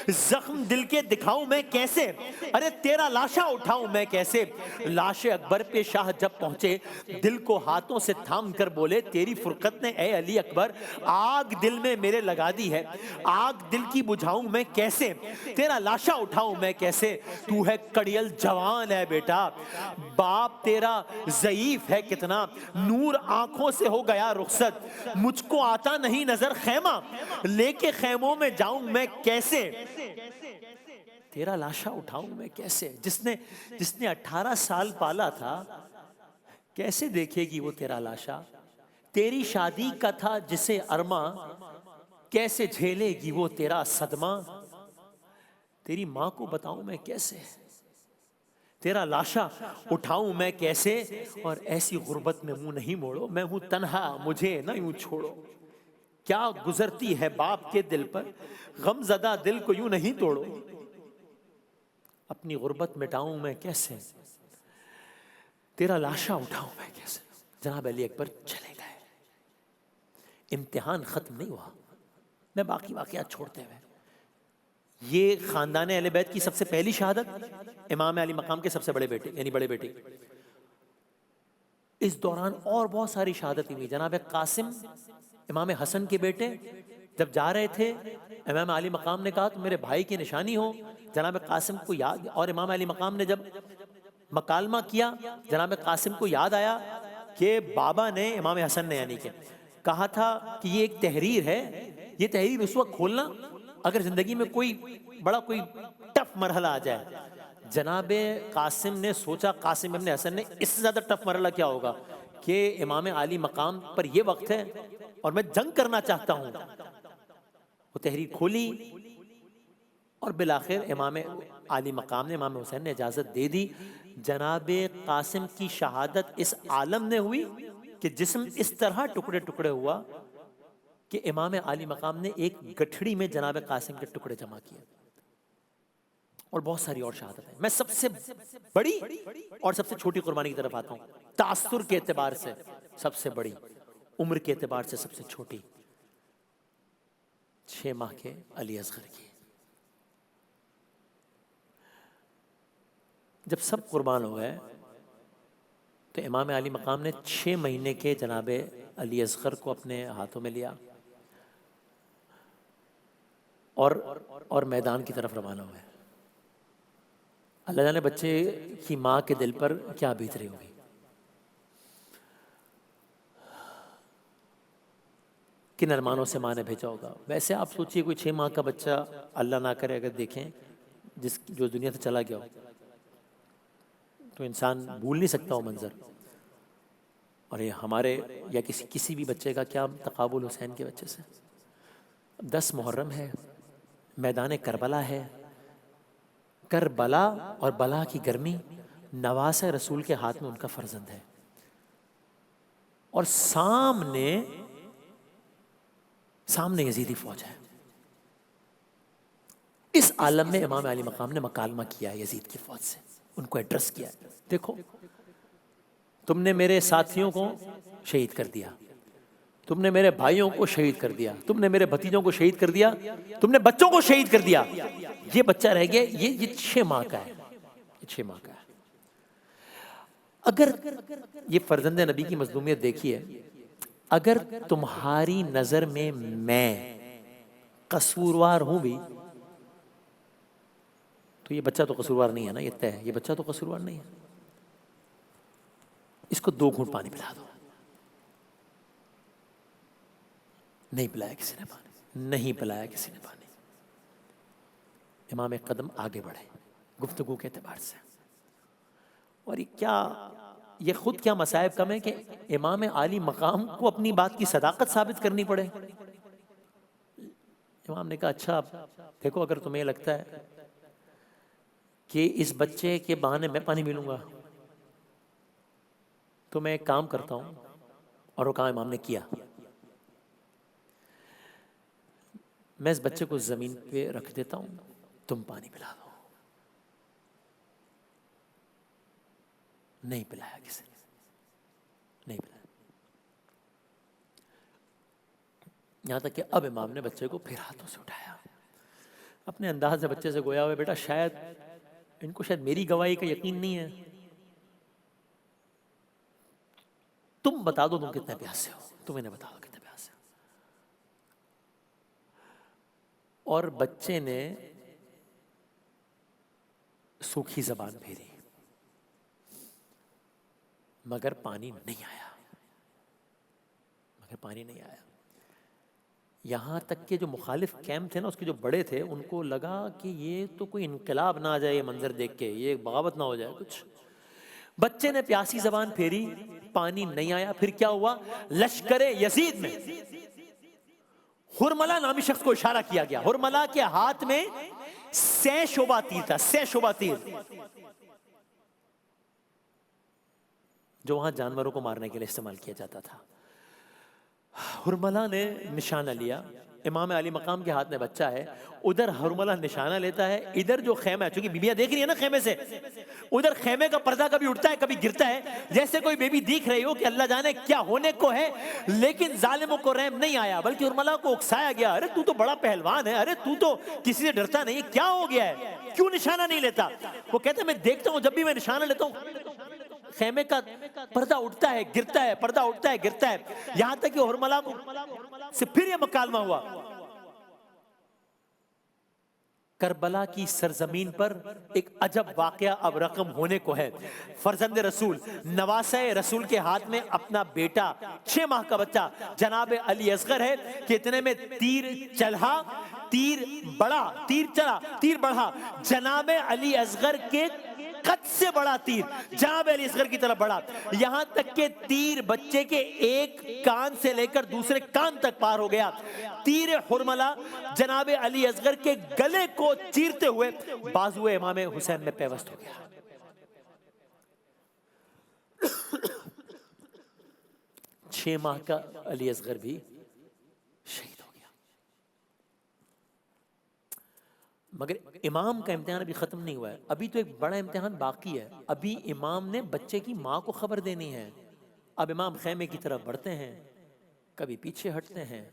زخم دل کے دکھاؤں میں کیسے, ارے تیرا لاشا اٹھاؤں میں کیسے. لاش اکبر پہ شاہ جب پہنچے دل کو ہاتھوں سے تھام کر بولے تیری فرقت نے اے علی اکبر آگ دل میں میرے لگا دی ہے, آگ دل کی بجھاؤں میں کیسے, تیرا لاشا اٹھاؤں میں کیسے. تو ہے کڑیل جوان ہے بیٹا, باپ تیرا ضعیف ہے کتنا, نور آنکھوں سے ہو گیا رخصت, مجھ کو آتا نہیں نظر خیمہ, لے کے خیموں میں جاؤں میں کیسے, تیرا لاشا اٹھاؤں میں کیسے. جس نے 18 سال پالا تھا کیسے دیکھے گی وہ تیرا لاشا, تیری شادی کا تھا جسے ارماں کیسے جھیلے گی وہ تیرا صدمہ, تیری ماں کو بتاؤں میں کیسے, تیرا لاشا اٹھاؤں میں کیسے. اور ایسی غربت میں منہ نہیں موڑو, میں ہوں تنہا مجھے نہ یوں چھوڑو. کیا گزرتی ہے باپ کے دل پر, غم زدہ دل کو یوں نہیں توڑو, اپنی غربت مٹاؤں میں کیسے, تیرا لاشا اٹھاؤں میں کیسے. جناب علی اکبر چلے گئے. امتحان ختم نہیں ہوا. میں باقی واقعات چھوڑتے ہوئے, یہ خاندان اہل بیت کی سب سے پہلی شہادت, امام علی مقام کے سب سے بڑے بیٹے یعنی بڑے بیٹے. اس دوران اور بہت ساری شہادتیں ہوئی. جناب قاسم امام حسن کے بیٹے جب جا رہے تھے امام علی مقام نے کہا تو میرے بھائی کی نشانی ہو. جناب قاسم کو یاد, اور امام علی مقام نے جب مکالمہ کیا جناب قاسم کو یاد آیا کہ بابا نے امام حسن نے یعنی کہ کہا تھا کہ یہ ایک تحریر ہے, یہ تحریر اس وقت کھولنا اگر زندگی میں کوئی بڑا کوئی ٹف مرحلہ آ جائے. جناب قاسم نے سوچا, قاسم ابن حسن نے, اس سے زیادہ ٹف مرحلہ کیا ہوگا کہ امام علی مقام پر یہ وقت ہے اور میں جنگ کرنا چاہتا ہوں. وہ تحریر کھولی اور بالآخر امام علی مقام نے, امام حسین نے اجازت دے دی. جناب قاسم کی شہادت اس عالم نے ہوئی کہ جسم اس طرح ٹکڑے ٹکڑے ہوا کہ امام علی مقام نے ایک گٹھڑی میں جناب قاسم کے ٹکڑے جمع کیے. اور بہت ساری اور شہادت ہیں. میں سب سے بڑی اور سب سے چھوٹی قربانی کی طرف آتا ہوں. تاثر کے اعتبار سے سب سے بڑی, عمر کے اعتبار سے سب سے چھوٹی, 6 ماہ کے علی اصغر کی. جب سب قربان ہو گئے تو امام علی مقام نے 6 مہینے کے جناب علی اصغر کو اپنے ہاتھوں میں لیا اور میدان کی طرف روانہ ہوئے. اللہ جانے بچے کی ماں کے دل پر کیا بیت رہی ہوگی. کن ارمانوں سے ماں نے بھیجا ہوگا. ویسے آپ سوچئے کوئی 6 ماہ کا بچہ اللہ نہ کرے اگر دیکھیں جو دنیا سے چلا گیا ہو تو انسان بھول نہیں سکتا وہ منظر. اور یہ ہمارے یا کسی بھی بچے کا کیا تقابل حسین کے بچے سے. 10 محرم ہے, میدان کربلا ہے, کربلا اور بلا کی گرمی, نواس رسول کے ہاتھ میں ان کا فرزند ہے, اور سامنے یزیدی فوج ہے. اس عالم میں امام علی مقام نے مکالمہ کیا یزید کی فوج سے, ان کو ایڈریس کیا. دیکھو تم نے میرے ساتھیوں کو شہید کر دیا, تم نے میرے بھائیوں کو شہید کر دیا, تم نے میرے بھتیجوں کو شہید کر دیا, تم نے بچوں کو شہید کر دیا. یہ بچہ رہ گیا, یہ 6 ماہ کا ہے, 6 ماہ کا ہے. اگر یہ فرزند نبی کی مظلومیت دیکھیے, اگر تمہاری نظر میں قصوروار ہوں بھی تو یہ بچہ تو قصوروار نہیں ہے نا, یہ طے ہے, یہ بچہ تو قصوروار نہیں ہے. اس کو 2 گھونٹ پانی پلا دو, نہیں پلایا کسی نے پانی، نہیں پلایا کسی نے پانی۔ امام ایک قدم آگے بڑھے گفتگو کے اعتبار سے۔ اور یہ خود کیا مصائب کم ہے کہ امام عالی مقام کو اپنی بات کی صداقت ثابت کرنی پڑے۔ امام نے کہا اچھا دیکھو، اگر تمہیں لگتا ہے کہ اس بچے کے بہانے میں پانی ملوں گا تو میں ایک کام کرتا ہوں، اور وہ کام امام نے کیا۔ میں اس بچے کو زمین پہ رکھ دیتا ہوں، تم پانی پلا دو۔ نہیں پلایا کسی نے، نہیں پلایا۔ یہاں تک کہ اب امام نے بچے کو پھر ہاتھوں سے اٹھایا، اپنے انداز سے بچے سے گویا ہوئے، بیٹا شاید ان کو شاید میری گواہی کا یقین نہیں ہے، تم بتا دو تم کتنے پیاسے ہو، تم انہیں بتا دو کتنے پیاسے ہو۔ اور بچے نے سوکھی زبان پھیری، مگر پانی نہیں آیا، مگر پانی نہیں آیا۔ یہاں تک کہ جو مخالف کیمپ تھے نا، اس کے جو بڑے تھے، ان کو لگا کہ یہ تو کوئی انقلاب نہ آ جائے یہ منظر دیکھ کے، یہ بغاوت نہ ہو جائے کچھ۔ بچے نے پیاسی زبان پھیری، پانی نہیں آیا۔ پھر کیا ہوا؟ لشکر یزید میں ہرملہ نامی شخص کو اشارہ کیا گیا۔ ہرملہ کے ہاتھ میں سہ شعبہ تیر تھا، سہ شعبہ تیر، جو وہاں جانوروں کو مارنے کے لیے استعمال کیا جاتا تھا۔ ہرملہ نے نشانہ لیا، امام علی مقام کے ہاتھ میں بچہ ہے، ادھر ہرملہ نشانہ لیتا ہے، ادھر جو خیمہ ہے، چونکہ بیبیاں دیکھ رہی ہیں نا خیمے سے، ادھر خیمے کا پردہ کبھی اٹھتا ہے کبھی گرتا ہے، جیسے کوئی بیبی دیکھ رہی ہو کہ اللہ جانے کیا ہونے کو ہے، لیکن ظالموں کو رحم نہیں آیا، بلکہ ہرملہ کو اکسایا گیا، ارے تو بڑا پہلوان ہے، ارے تو کسی سے ڈرتا نہیں، کیا ہو گیا ہے، کیوں نشانہ نہیں لیتا؟ وہ کہتے ہیں میں دیکھتا ہوں جب بھی میں نشانہ لیتا ہوں خیمے کا پردہ اٹھتا ہے گرتا ہے، پردہ اٹھتا ہے گرتا ہے، یہاں تک کہ ہرملہ سے پھر یہ مکالمہ ہوا۔ کربلا کی سرزمین پر ایک عجب واقعہ اب رقم ہونے کو ہے۔ فرزند رسول، نواسہ رسول کے ہاتھ میں اپنا بیٹا 6 ماہ کا بچہ جناب علی اصغر ہے کہ اتنے میں تیر چلا، تیر بڑھا، جناب علی اصغر کے قد سے بڑا تیر جناب علی اصغر کی طرف بڑھا، یہاں تک کہ تیر بچے کے ایک کان سے لے کر دوسرے کان تک پار ہو گیا۔ تیر ہرملہ جناب علی اصغر کے گلے کو چیرتے ہوئے بازو امام حسین میں پیوست ہو گیا۔ 6 ماہ کا علی اصغر بھی شہید ہو گیا۔ مگر امام کا امتحان ابھی ختم نہیں ہوا ہے، ابھی تو ایک بڑا امتحان باقی ہے۔ ابھی امام نے بچے کی ماں کو خبر دینی ہے۔ اب امام خیمے کی طرف بڑھتے ہیں، کبھی پیچھے ہٹتے ہیں،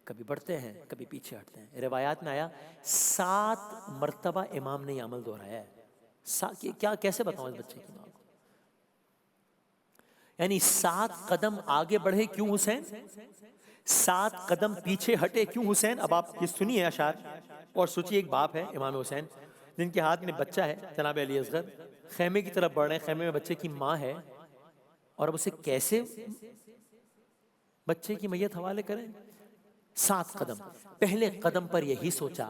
کبھی بڑھتے ہیں، کبھی پیچھے ہٹتے ہیں۔ روایات میں آیا 7 مرتبہ امام نے یہ عمل دہرایا ہے۔ کیا کیسے بتاؤں اس بچے کی ماں کو؟ یعنی 7 قدم آگے بڑھے کیوں حسین، 7 قدم پیچھے ہٹے کیوں حسین؟ اب آپ یہ سنیے اشعار اور سوچیے، ایک باپ ہے امام حسین جن کے ہاتھ میں بچہ ہے جناب علی اصغر، خیمے کی طرف بڑھ رہے ہیں، خیمے میں بچے کی ماں ہے، اور اب اسے کیسے بچے کی میت حوالے کریں؟ 7 قدم۔ پہلے قدم پر یہی سوچا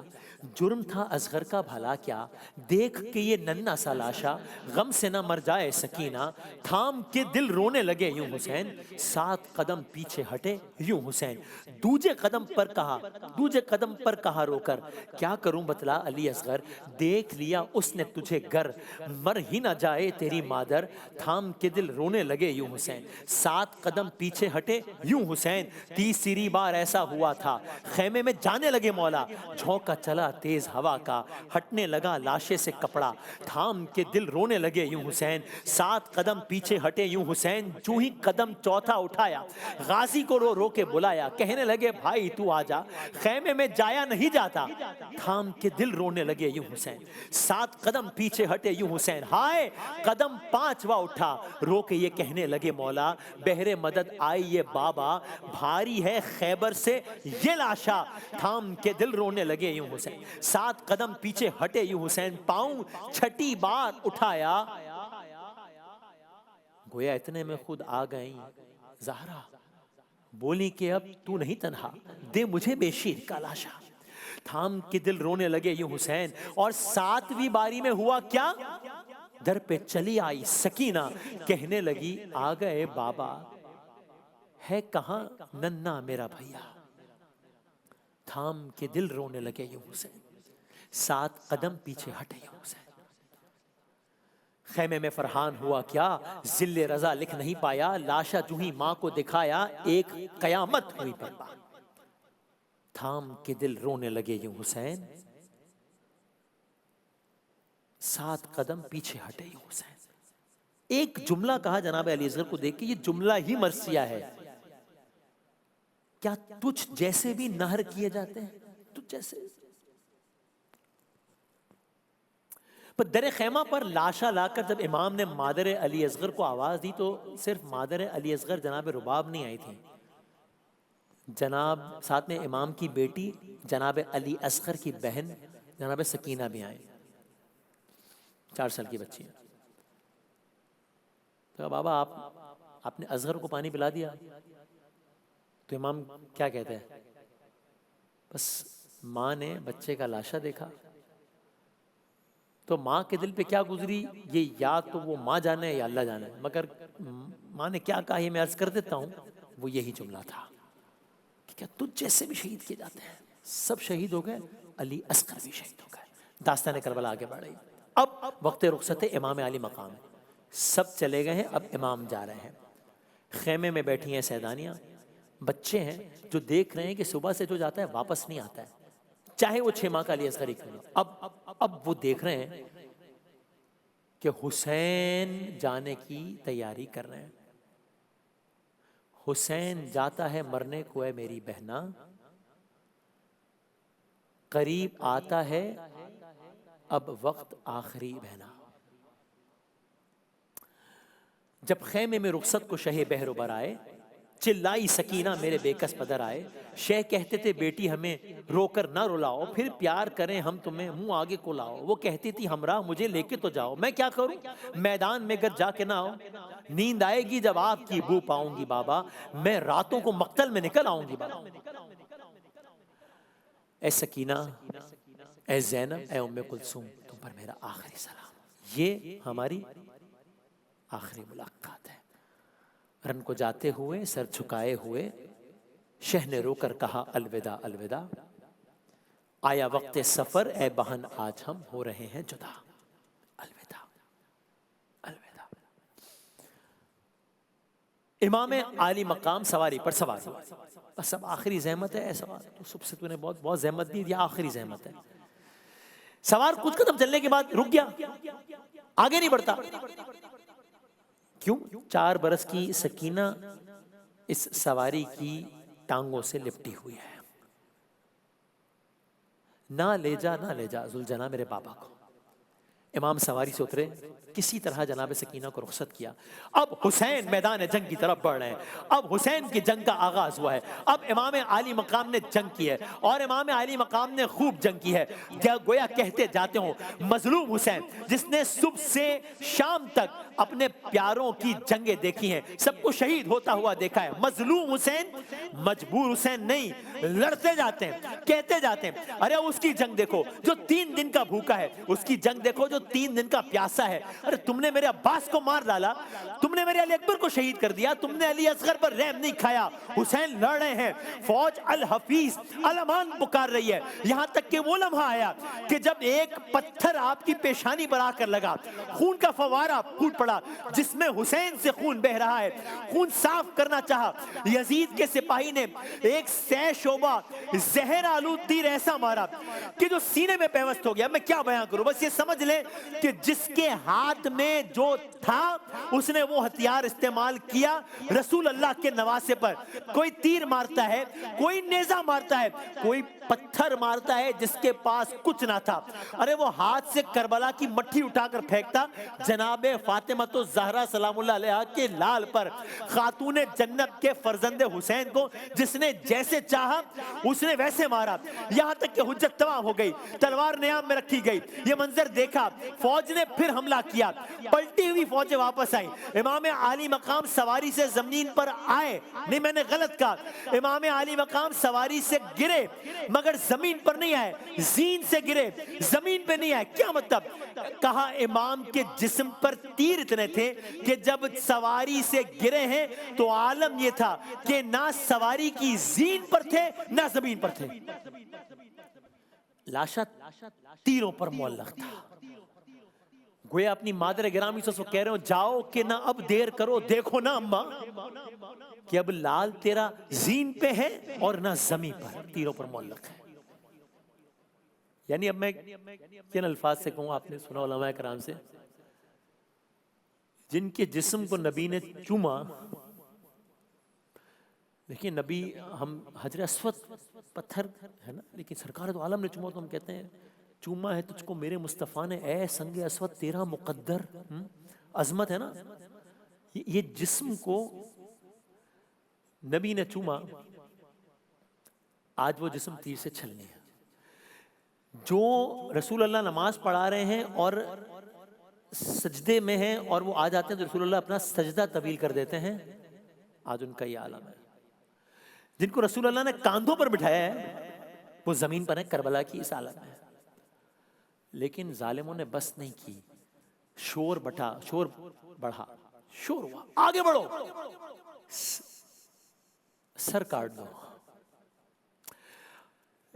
جرم تھا اصغر کا بھلا کیا، دیکھ کے یہ ننھا سا لاشا غم سے نہ مر جائے سکینہ، تھام کے دل رونے لگے یوں حسین، 7 قدم پیچھے ہٹے یوں حسین۔ دوجے قدم پر کہا رو کر، کیا کروں بتلا علی اصغر، دیکھ لیا اس نے تجھے گر، مر ہی نہ جائے تیری مادر، تھام کے دل رونے لگے یوں حسین۔ 7 قدم پیچھے ہٹے یوں حسین، تیسری بار ایسا ہوا تھا خیمے میں جانے لگے مولا، جھونکا چلا تیز ہوا کا، ہٹنے لگا لاشے سے کپڑا، تھام کے دل رونے لگے یوں حسین۔ 7 قدم پیچھے ہٹے یوں حسین، جو ہی قدم چوتھا اٹھایا، غازی کو رو رو کے بلایا، کہنے لگے بھائی تو آجا، خیمے میں جایا نہیں جاتا، تھام کے دل رونے لگے یوں حسین۔ 7 قدم پیچھے ہٹے یوں حسین، ہائے قدم 5واں اٹھا، رو کے یہ کہنے لگے مولا، بہر مدد آئی یہ بابا، بھاری ہے خیبر سے یہ لاشا، تھام کے دل رونے لگے یوں حسین۔ 7 قدم پیچھے ہٹے یوں حسین، پاؤں چھٹی بار اٹھایا، گویا اتنے میں خود آ گئیں زہرا، بولی کہ اب تو نہیں تنہا، دے مجھے بے شیر کا لاشا۔ تھام کے دل رونے لگے یوں حسین، اور 7ویں باری میں ہوا کیا، در پہ چلی آئی سکینہ، کہنے لگی آ گئے بابا، ہے کہاں ننھا میرا بھیا۔ تھام کے دل رونے لگے یوں حسین، 7 قدم پیچھے ہٹے یوں حسین۔ خیمے میں فرحان ہوا کیا، ذل رضا لکھ نہیں پایا، لاشا جو ہی ماں کو دکھایا، ایک قیامت ہوئی برپا۔ تھام کے دل رونے لگے یوں حسین، 7 قدم پیچھے ہٹے یوں حسین۔ ایک جملہ کہا جناب علی اصغر کو دیکھ کے، یہ جملہ ہی مرثیہ ہے، کیا تجھ جیسے بھی نہر کیے جاتے ہیں، تجھ جیسے۔ پر در خیمہ پر لاشا لا کر جب امام نے مادر علی اصغر کو آواز دی تو صرف مادر علی اصغر جناب رباب نہیں آئی تھی، جناب ساتھ میں امام کی بیٹی جناب علی اصغر کی بہن جناب سکینہ بھی آئیں، 4 سال کی بچی ہے۔ تو کہا بابا آپ نے اصغر کو پانی پلا دیا؟ تو امام کیا کہتے ہیں، بس ماں نے بچے کا لاشا دیکھا تو ماں کے دل پہ کیا گزری یہ یا تو وہ ماں جانے یا اللہ جانے، مگر ماں نے کیا کہا یہ میں عرض کر دیتا ہوں، وہ یہی جملہ تھا کہ کیا تجھ جیسے بھی شہید کیے جاتے ہیں، سب شہید ہو گئے، علی اصغر بھی شہید ہو گئے۔ داستان کربلا آگے بڑھ رہی، اب وقت رخصت امام علی مقام ہے، سب چلے گئے ہیں، اب امام جا رہے ہیں۔ خیمے میں بیٹھی ہیں سیدانیاں، بچے ہیں جو دیکھ رہے ہیں کہ صبح سے جو جاتا ہے واپس نہیں آتا ہے، چاہے وہ 6 ماہ کا علی اصغر ہی کیوں نہ۔ اب وہ دیکھ رہے ہیں کہ حسین جانے کی تیاری کر رہے ہیں، حسین جاتا ہے مرنے کو ہے میری بہنا، قریب آتا ہے اب وقت آخری بہنا۔ جب خیمے میں رخصت کو شہ بہر بر آئے، چلائی سکینہ میرے بے کس پدر آئے، شہ کہتے تھے بیٹی ہمیں رو کر نہ رلاؤ، پھر پیار کریں ہم تمہیں منہ آگے کو لاؤ، وہ کہتی تھی ہمراہ مجھے لے کے تو جاؤ، میں کیا کروں میدان میں گر جا کے نہ آؤ، نیند آئے گی جب آپ کی بو پاؤں گی بابا، میں راتوں کو مقتل میں نکل آؤں گی بابا۔ اے سکینہ، اے زینب، اے ام کلثوم، تم پر میرا آخری سلام، یہ ہماری آخری ملاقات ہے۔ رن کو جاتے ہوئے سر جھکائے ہوئے شہ نے رو کر کہا الوداع الوداع، آیا وقت سفر اے بہن آج ہم ہو رہے ہیں جدا، الوداع الوداع۔ امام عالی مقام سواری پر سوار ہوا، بس اب آخری زحمت ہے، اے سوار تو صبح سے تو نے بہت زحمت دی، یہ آخری زحمت ہے۔ سوار کچھ قدم چلنے کے بعد رک گیا، آگے نہیں بڑھتا، کیوں؟ 4 برس کی سکینہ اس سواری کی ٹانگوں سے لپٹی ہوئی ہے، نہ لے جا ذوالجناح میرے بابا کو۔ امام سواری سے اترے، کسی طرح جناب سکینہ کو رخصت کیا۔ اب حسین میدان جنگ کی طرف بڑھ رہے ہیں، اب حسین کی جنگ کا آغاز ہوا ہے، اب امام عالی مقام نے جنگ کی ہے، اور امام عالی مقام نے خوب جنگ کی ہے، گویا کہتے جاتے ہوں مظلوم حسین جس نے صبح سے شام تک اپنے پیاروں کی جنگیں دیکھی ہیں، سب کو شہید ہوتا ہوا دیکھا ہے، مظلوم حسین مجبور حسین نہیں، لڑتے جاتے ہیں، کہتے جاتے ہیں ارے اس کی جنگ دیکھو جو 3 دن کا بھوکا ہے، اس کی جنگ دیکھو جو 3 دن کا پیاسا ہے، ارے تم نے میرے عباس کو مار ڈالا، تم نے میرے علی اکبر کو شہید کر دیا، تم نے علی اصغر پر رحم نہیں کھایا۔ حسین لڑ رہے ہیں، فوج الحفیظ الامان پکار رہی ہے، یہاں تک کہ وہ لمحہ آیا کہ جب ایک پتھر آپ کی پیشانی پر آ کر لگا، خون کا فوارہ پھوٹ پڑا، جس میں حسین سے خون بہ رہا ہے، خون صاف کرنا چاہا، یزید کے سپاہی نے ایک 100 شعبہ زہر آلود تیر ایسا مارا کہ جو سینے میں پیوست ہو گیا۔ میں کیا بیان کروں، بس یہ سمجھ لیں کہ جس کے ہاتھ میں جو تھا اس نے وہ ہتھیار استعمال کیا رسول اللہ کے نواسے پر۔ کوئی تیر مارتا ہے، کوئی نیزہ مارتا ہے، کوئی پتھر مارتا ہے جس کے پاس کچھ نہ تھا. ارے وہ ہاتھ سے کربلا کی مٹھی اٹھا کر پھینکتا جناب فاطمہ الزہرا سلام اللہ علیہا کے لال پر, خاتون جنت کے فرزند حسین کو جس نے جیسے چاہا اس نے ویسے مارا, یہاں تک کہ حجت تمام ہو گئی, تلوار نیام میں رکھی گئی. یہ منظر دیکھا, فوج نے پھر حملہ کیا, پلٹی ہوئی فوجیں واپس آئیں. امام عالی مقام سواری سے زمین پر آئے, نہیں میں نے غلط کہا, امام عالی مقام سواری سے گرے مگر زمین پر نہیں آئے, زین سے گرے زمین پہ نہیں آئے. کیا مطلب؟ کہا امام کے جسم پر تیر اتنے تھے کہ جب سواری سے گرے ہیں تو عالم یہ تھا کہ نہ سواری کی زین پر تھے نہ زمین پر تھے, لاشا تیروں پر معلق تھا. گویا اپنی مادر گرامی سے کہہ رہے ہو جاؤ کہ نہ اب دیر کرو, دیکھو نا اماں کہ اب لال تیرا زین پہ ہے اور نہ زمین پر, تیروں پر معلق ہے. یعنی اب میں کن الفاظ سے کہوں, آپ نے سنا علماء کرام سے جن کے جسم کو نبی نے چوما. دیکھیں نبی, ہم حجر اسود پتھر ہے نا, لیکن سرکار دو عالم نے چوما تو ہم کہتے ہیں چوما ہے تجھ کو میرے مصطفیٰ نے اے سنگ اسود تیرا مقدر. عظمت ہے نا, یہ جسم کو نبی نے چوما, آج وہ جسم تیر سے چھلنے ہے. جو رسول اللہ نماز پڑھا رہے ہیں اور سجدے میں ہیں اور وہ آ جاتے ہیں تو رسول اللہ اپنا سجدہ طویل کر دیتے ہیں, آج ان کا یہ عالم ہے. جن کو رسول اللہ نے کاندھوں پر بٹھایا ہے وہ زمین پر ہیں کربلا کی اس عالم میں. لیکن ظالموں نے بس نہیں کی, شور بڑھا, شور ہوا, آگے بڑھو, سر کاٹ دو.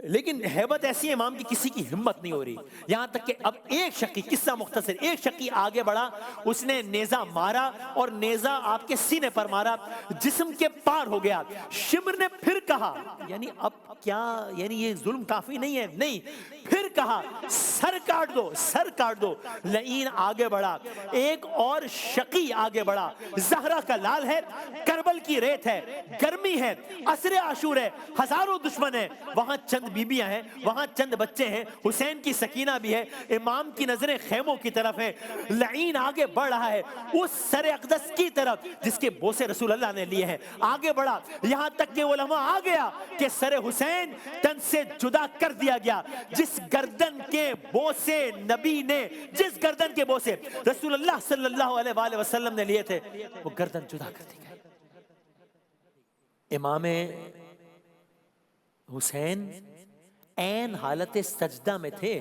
لیکن ہیبت ایسی ہے امام کی کسی کی ہمت نہیں ہو رہی, یہاں تک کہ اب ایک شقی, قصہ مختصر, ایک شقی آگے بڑھا, اس نے نیزہ مارا اور نیزہ آپ کے سینے پر مارا, جسم کے پار ہو گیا. شمر نے پھر کہا, یعنی اب کیا, یعنی یہ ظلم کافی نہیں ہے, نہیں, پھر کہا سر کاٹ دو, سر کاٹ دو. لعین آگے بڑھا, ایک اور شقی آگے بڑھا, زہرا کا لال ہے, کربل کی ریت ہے, گرمی ہے, عصر عاشور ہے, ہزاروں دشمن ہیں, وہاں چند بیبیاں ہیں, وہاں چند بچے ہیں, حسین کی سکینہ بھی ہے, امام کی نظریں خیموں کی طرف ہیں. لعین آگے بڑھ رہا ہے اس سر اقدس کی طرف جس کے بوسے رسول اللہ نے لیے ہیں, آگے بڑھا یہاں تک کہ علماء آ گیا کہ سر حسین تن سے جدا کر دیا گیا. جس گردن کے بوسے نبی نے, جس گردن کے بوسے رسول اللہ صلی اللہ علیہ وآلہ وسلم نے لیے تھے, وہ گردن جدا کر دی گئی. امام حسین عین حالت سجدہ میں تھے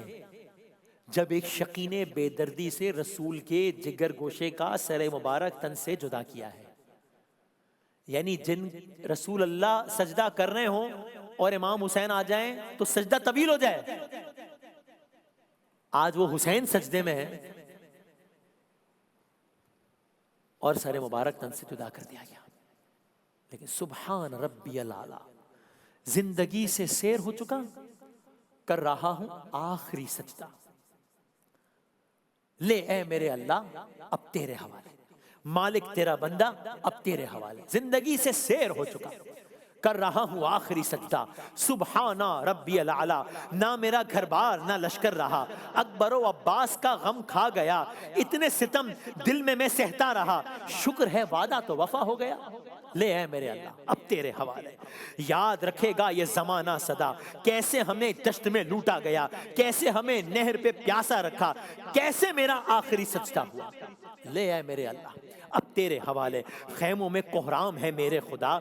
جب ایک شقی نے بے دردی سے رسول کے جگر گوشے کا سر مبارک تن سے جدا کیا ہے. یعنی جن رسول اللہ سجدہ کر رہے ہوں اور امام حسین آ جائیں تو سجدہ طویل ہو جائے. آج وہ حسین سجدے میں ہے اور سر مبارک تن سے جدا کر دیا گیا. لیکن سبحان ربی الاعلی, زندگی سے سیر ہو چکا, کر رہا ہوں آخری سجدہ, لے اے میرے اللہ اب تیرے حوالے, مالک تیرا بندہ اب تیرے حوالے. زندگی سے سیر ہو چکا, کر رہا ہوں آخری سجدہ, سبحانہ ربی الاعلی. نہ میرا گھر بار نہ لشکر رہا, اکبر و عباس کا غم کھا گیا, اتنے ستم دل میں سہتا رہا, شکر ہے وعدہ تو وفا ہو گیا. لے اے میرے اللہ اب تیرے حوالے. یاد رکھے گا یہ زمانہ صدا, کیسے ہمیں دشت میں لوٹا گیا, کیسے ہمیں نہر پہ پیاسا رکھا, کیسے میرا آخری سجدہ ہوا. لے اے میرے اللہ اب تیرے حوالے. خیموں میں کوہرام ہے میرے خدا,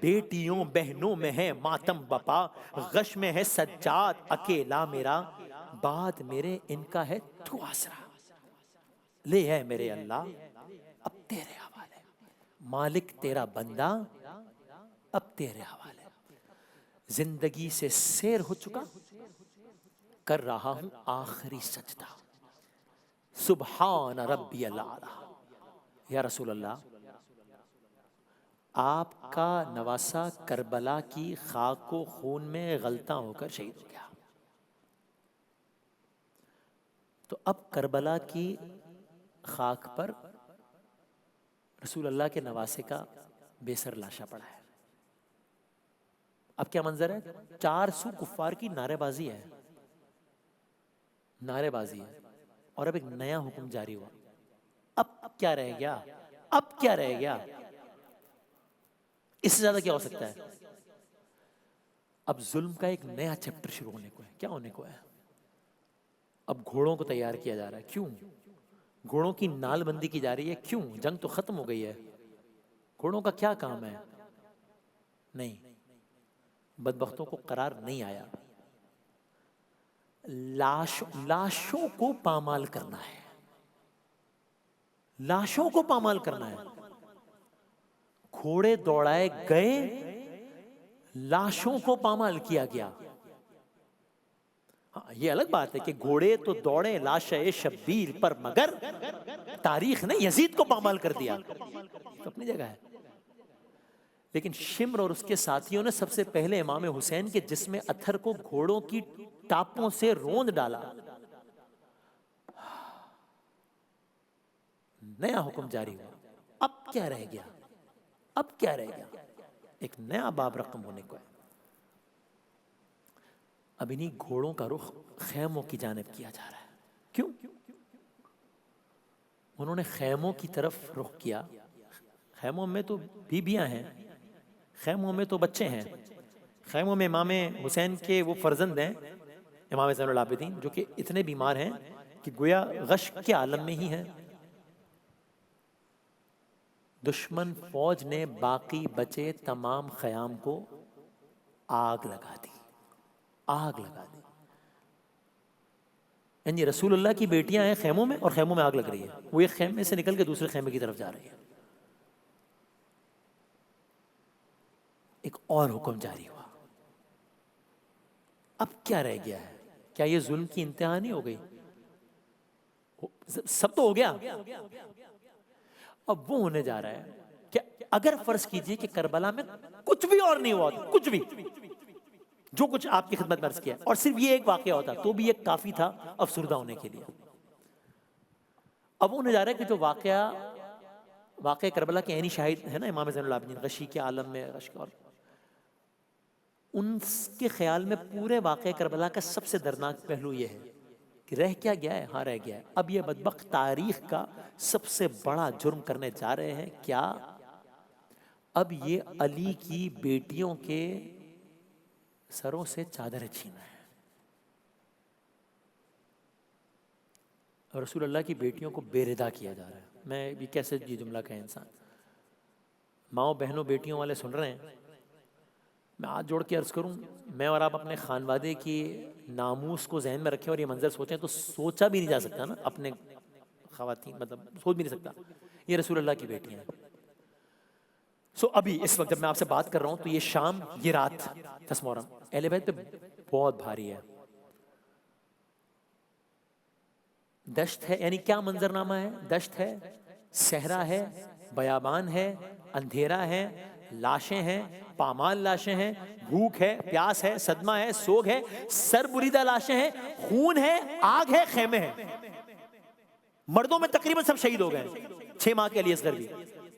بیٹیوں بہنوں میں ہے ماتم بپا, غش میں ہے سجاد اکیلا میرا, بعد میرے ان کا ہے تو آسرا. لے اے میرے اللہ اب تیرے حوالے, مالک تیرا بندہ اب تیرے حوالے. زندگی سے سیر ہو چکا, کر رہا ہوں آخری سجدہ, سبحان ربی الاعلی. یا رسول اللہ, آپ کا نواسا کربلا کی خاک و خون میں غلطاں ہو کر شہید ہو گیا, تو اب کربلا کی خاک پر رسول اللہ کے نواسے کا بے سر لاشا پڑا ہے. اب کیا منظر ہے؟ 400 کفار کی نعرے بازی ہے، نعرے بازی ہے، اور اب ایک نیا حکم جاری ہوا. اب کیا رہ گیا؟ اب کیا رہ گیا؟ اس سے زیادہ کیا ہو سکتا ہے؟ اب ظلم کا ایک نیا چیپٹر شروع ہونے کو ہے. کیا ہونے کو ہے؟ اب گھوڑوں کو تیار کیا جا رہا ہے. کیوں؟ گھوڑوں کی نال بندی کی جا رہی ہے. کیوں؟ جنگ تو ختم ہو گئی ہے. گھوڑوں کا کیا کام ہے؟ نہیں، بدبختوں کو قرار نہیں آیا. لاشوں کو پامال کرنا ہے، لاشوں کو پامال کرنا ہے. گھوڑے دوڑائے گئے، لاشوں کو پامال کیا گیا. ہاں، یہ الگ بات ہے کہ گھوڑے تو دوڑے لاشے شبیر پر، مگر تاریخ نے یزید کو پامال کر دیا. تو اپنی جگہ ہے. لیکن شمر اور اس کے ساتھیوں نے سب سے پہلے امام حسین کے جسم اتھر کو گھوڑوں کی ٹاپوں سے روند ڈالا. نیا حکم جاری ہوا. اب کیا رہ گیا؟ اب کیا رہ گیا؟ ایک نیا باب رقم ہونے کو ہے. اب انہی گھوڑوں کا رخ خیموں کی جانب کیا جا رہا ہے. کیوں؟ انہوں نے خیموں کی طرف رخ کیا. خیموں میں تو بیبیاں ہیں، خیموں میں تو بچے ہیں، خیموں میں امام حسین کے وہ فرزند ہیں امام زین العابدین، جو کہ اتنے بیمار ہیں کہ گویا غش کے عالم میں ہی ہیں. دشمن فوج نے باقی بچے تمام خیام کو آگ لگا دی، آگ لگا دی. یعنی رسول اللہ کی بیٹیاں ہیں خیموں میں، اور خیموں میں آگ لگ رہی ہے. وہ ایک خیمے سے نکل کے دوسرے خیمے کی طرف جا رہی ہے. ایک اور حکم جاری ہوا. اب کیا رہ گیا ہے؟ کیا یہ ظلم کی انتہا نہیں ہو گئی؟ سب تو ہو گیا. اب وہ ہونے جا رہا ہے کہ اگر فرض کیجئے کہ کربلا میں کچھ بھی اور نہیں ہوا، کچھ بھی، جو کچھ آپ کی خدمت میں عرض کیا، اور صرف یہ ایک واقعہ ہوتا تو بھی یہ کافی تھا افسردہ ہونے کے لیے. اب وہ ہونے جا رہا ہے کہ جو واقعہ کربلا کے عینی شاہد ہے نا امام زین العابدین، غشی کے عالم میں غش کا، اور ان کے خیال میں پورے واقعہ کربلا کا سب سے دردناک پہلو یہ ہے کہ رہ کیا گیا ہے؟ ہاں، رہ گیا ہے. اب یہ بدبخت تاریخ کا سب سے بڑا جرم کرنے جا رہے ہیں. کیا؟ اب یہ علی کی بیٹیوں کے سروں سے چادریں چھینا ہے. اور رسول اللہ کی بیٹیوں کو بے ردا کیا جا رہا ہے. میں بھی کیسے یہ جملہ کہے انسان. ماؤں بہنوں بیٹیوں والے سن رہے ہیں، میں ہاتھ جوڑ کے عرض کروں، میں اور آپ اپنے خانوادے کی ناموس کو ذہن میں رکھیں اور یہ منظر سوچیں تو سوچا بھی نہیں جا سکتا نا. اپنے خواتین مطلب سوچ بھی نہیں سکتا. یہ رسول اللہ کی بیٹیاں ہیں. ابھی اس وقت جب میں آپ سے بات کر رہا ہوں تو یہ شام، یہ رات 10 محرم اہل بیت پہ بہت بھاری ہے. دشت ہے، یعنی کیا منظر نامہ ہے؟ دشت ہے، صحرا ہے، بیابان ہے، اندھیرا ہے، لاشیں ہیں، پامال لاشیں ہیں، بھوک ہے، پیاس ہے، صدمہ ہے، سوگ ہے، سر بریدہ لاشیں ہیں، خون ہے، آگ ہے، خیمے ہیں. مردوں میں تقریباً سب شہید ہو گئے، 6 ماہ کے علی اصغر بھی.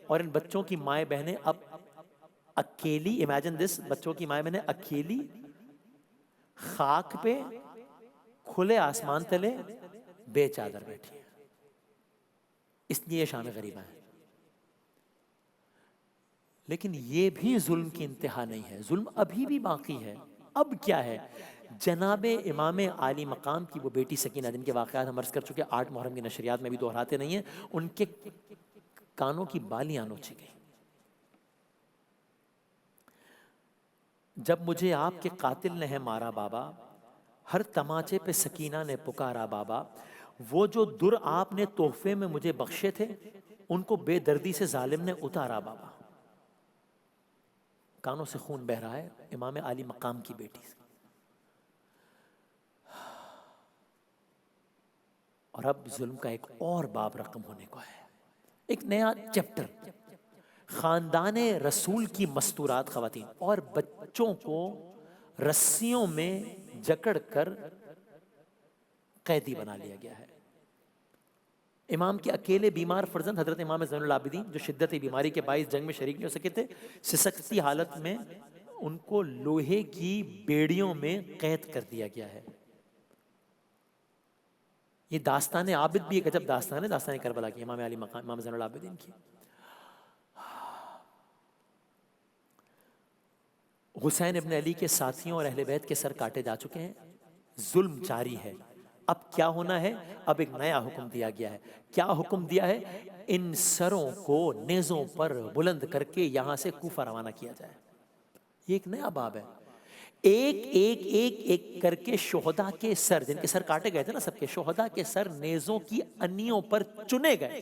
اور ان بچوں کی مائیں بہنیں اب اکیلی، امیجن دس، بچوں کی مائیں بہنیں اکیلی خاک پہ کھلے آسمان تلے بے چادر بیٹھی ہیں. اس لیے شام غریبہ ہے. لیکن یہ بھی ظلم کی انتہا نہیں ہے، ظلم ابھی بھی باقی ہے. اب کیا ہے؟ جناب امام عالی مقام کی وہ بیٹی سکینہ، جن کے واقعات ہم عرض کر چکے 8 محرم کی نشریات میں بھی دہراتے نہیں ہیں، ان کے کانوں کی بالیاں نوچی گئی. جب مجھے آپ کے قاتل نے ہے مارا بابا، ہر تماچے پہ سکینہ نے پکارا بابا، وہ جو در آپ نے تحفے میں مجھے بخشے تھے ان کو بے دردی سے ظالم نے اتارا بابا. کانوں سے خون بہ رہا ہے امام عالی مقام کی بیٹی سے. اور اب ظلم کا ایک اور باب رقم ہونے کو ہے، ایک نیا چیپٹر. خاندان رسول کی مستورات خواتین اور بچوں کو رسیوں میں جکڑ کر قیدی بنا لیا گیا ہے. امام کے اکیلے بیمار فرزند حضرت امام زین العابدین، جو شدت بیماری کے باعث جنگ میں شریک نہیں ہو سکے تھے، سسکتی حالت میں ان کو لوہے کی بیڑیوں میں قید کر دیا گیا ہے. یہ داستان عابد بھی ایک عجب داستان ہے، داستان کربلا کی، امام علی مقام، امام زین العابدین کی. حسین ابن علی کے ساتھیوں اور اہل بیت کے سر کاٹے جا چکے ہیں، ظلم جاری ہے. اب کیا ہونا ہے؟ اب ایک نیا حکم دیا گیا ہے. کیا حکم دیا ہے؟ ان سروں کو نیزوں پر بلند کر کے یہاں سے کوفہ روانہ کیا جائے. یہ ایک نیا باب ہے. ایک ایک ایک ایک کر کے شہداء کے سر، جن کے سر کاٹے گئے تھے نا سب کے، شہداء کے سر نیزوں کی انیوں پر چنے گئے.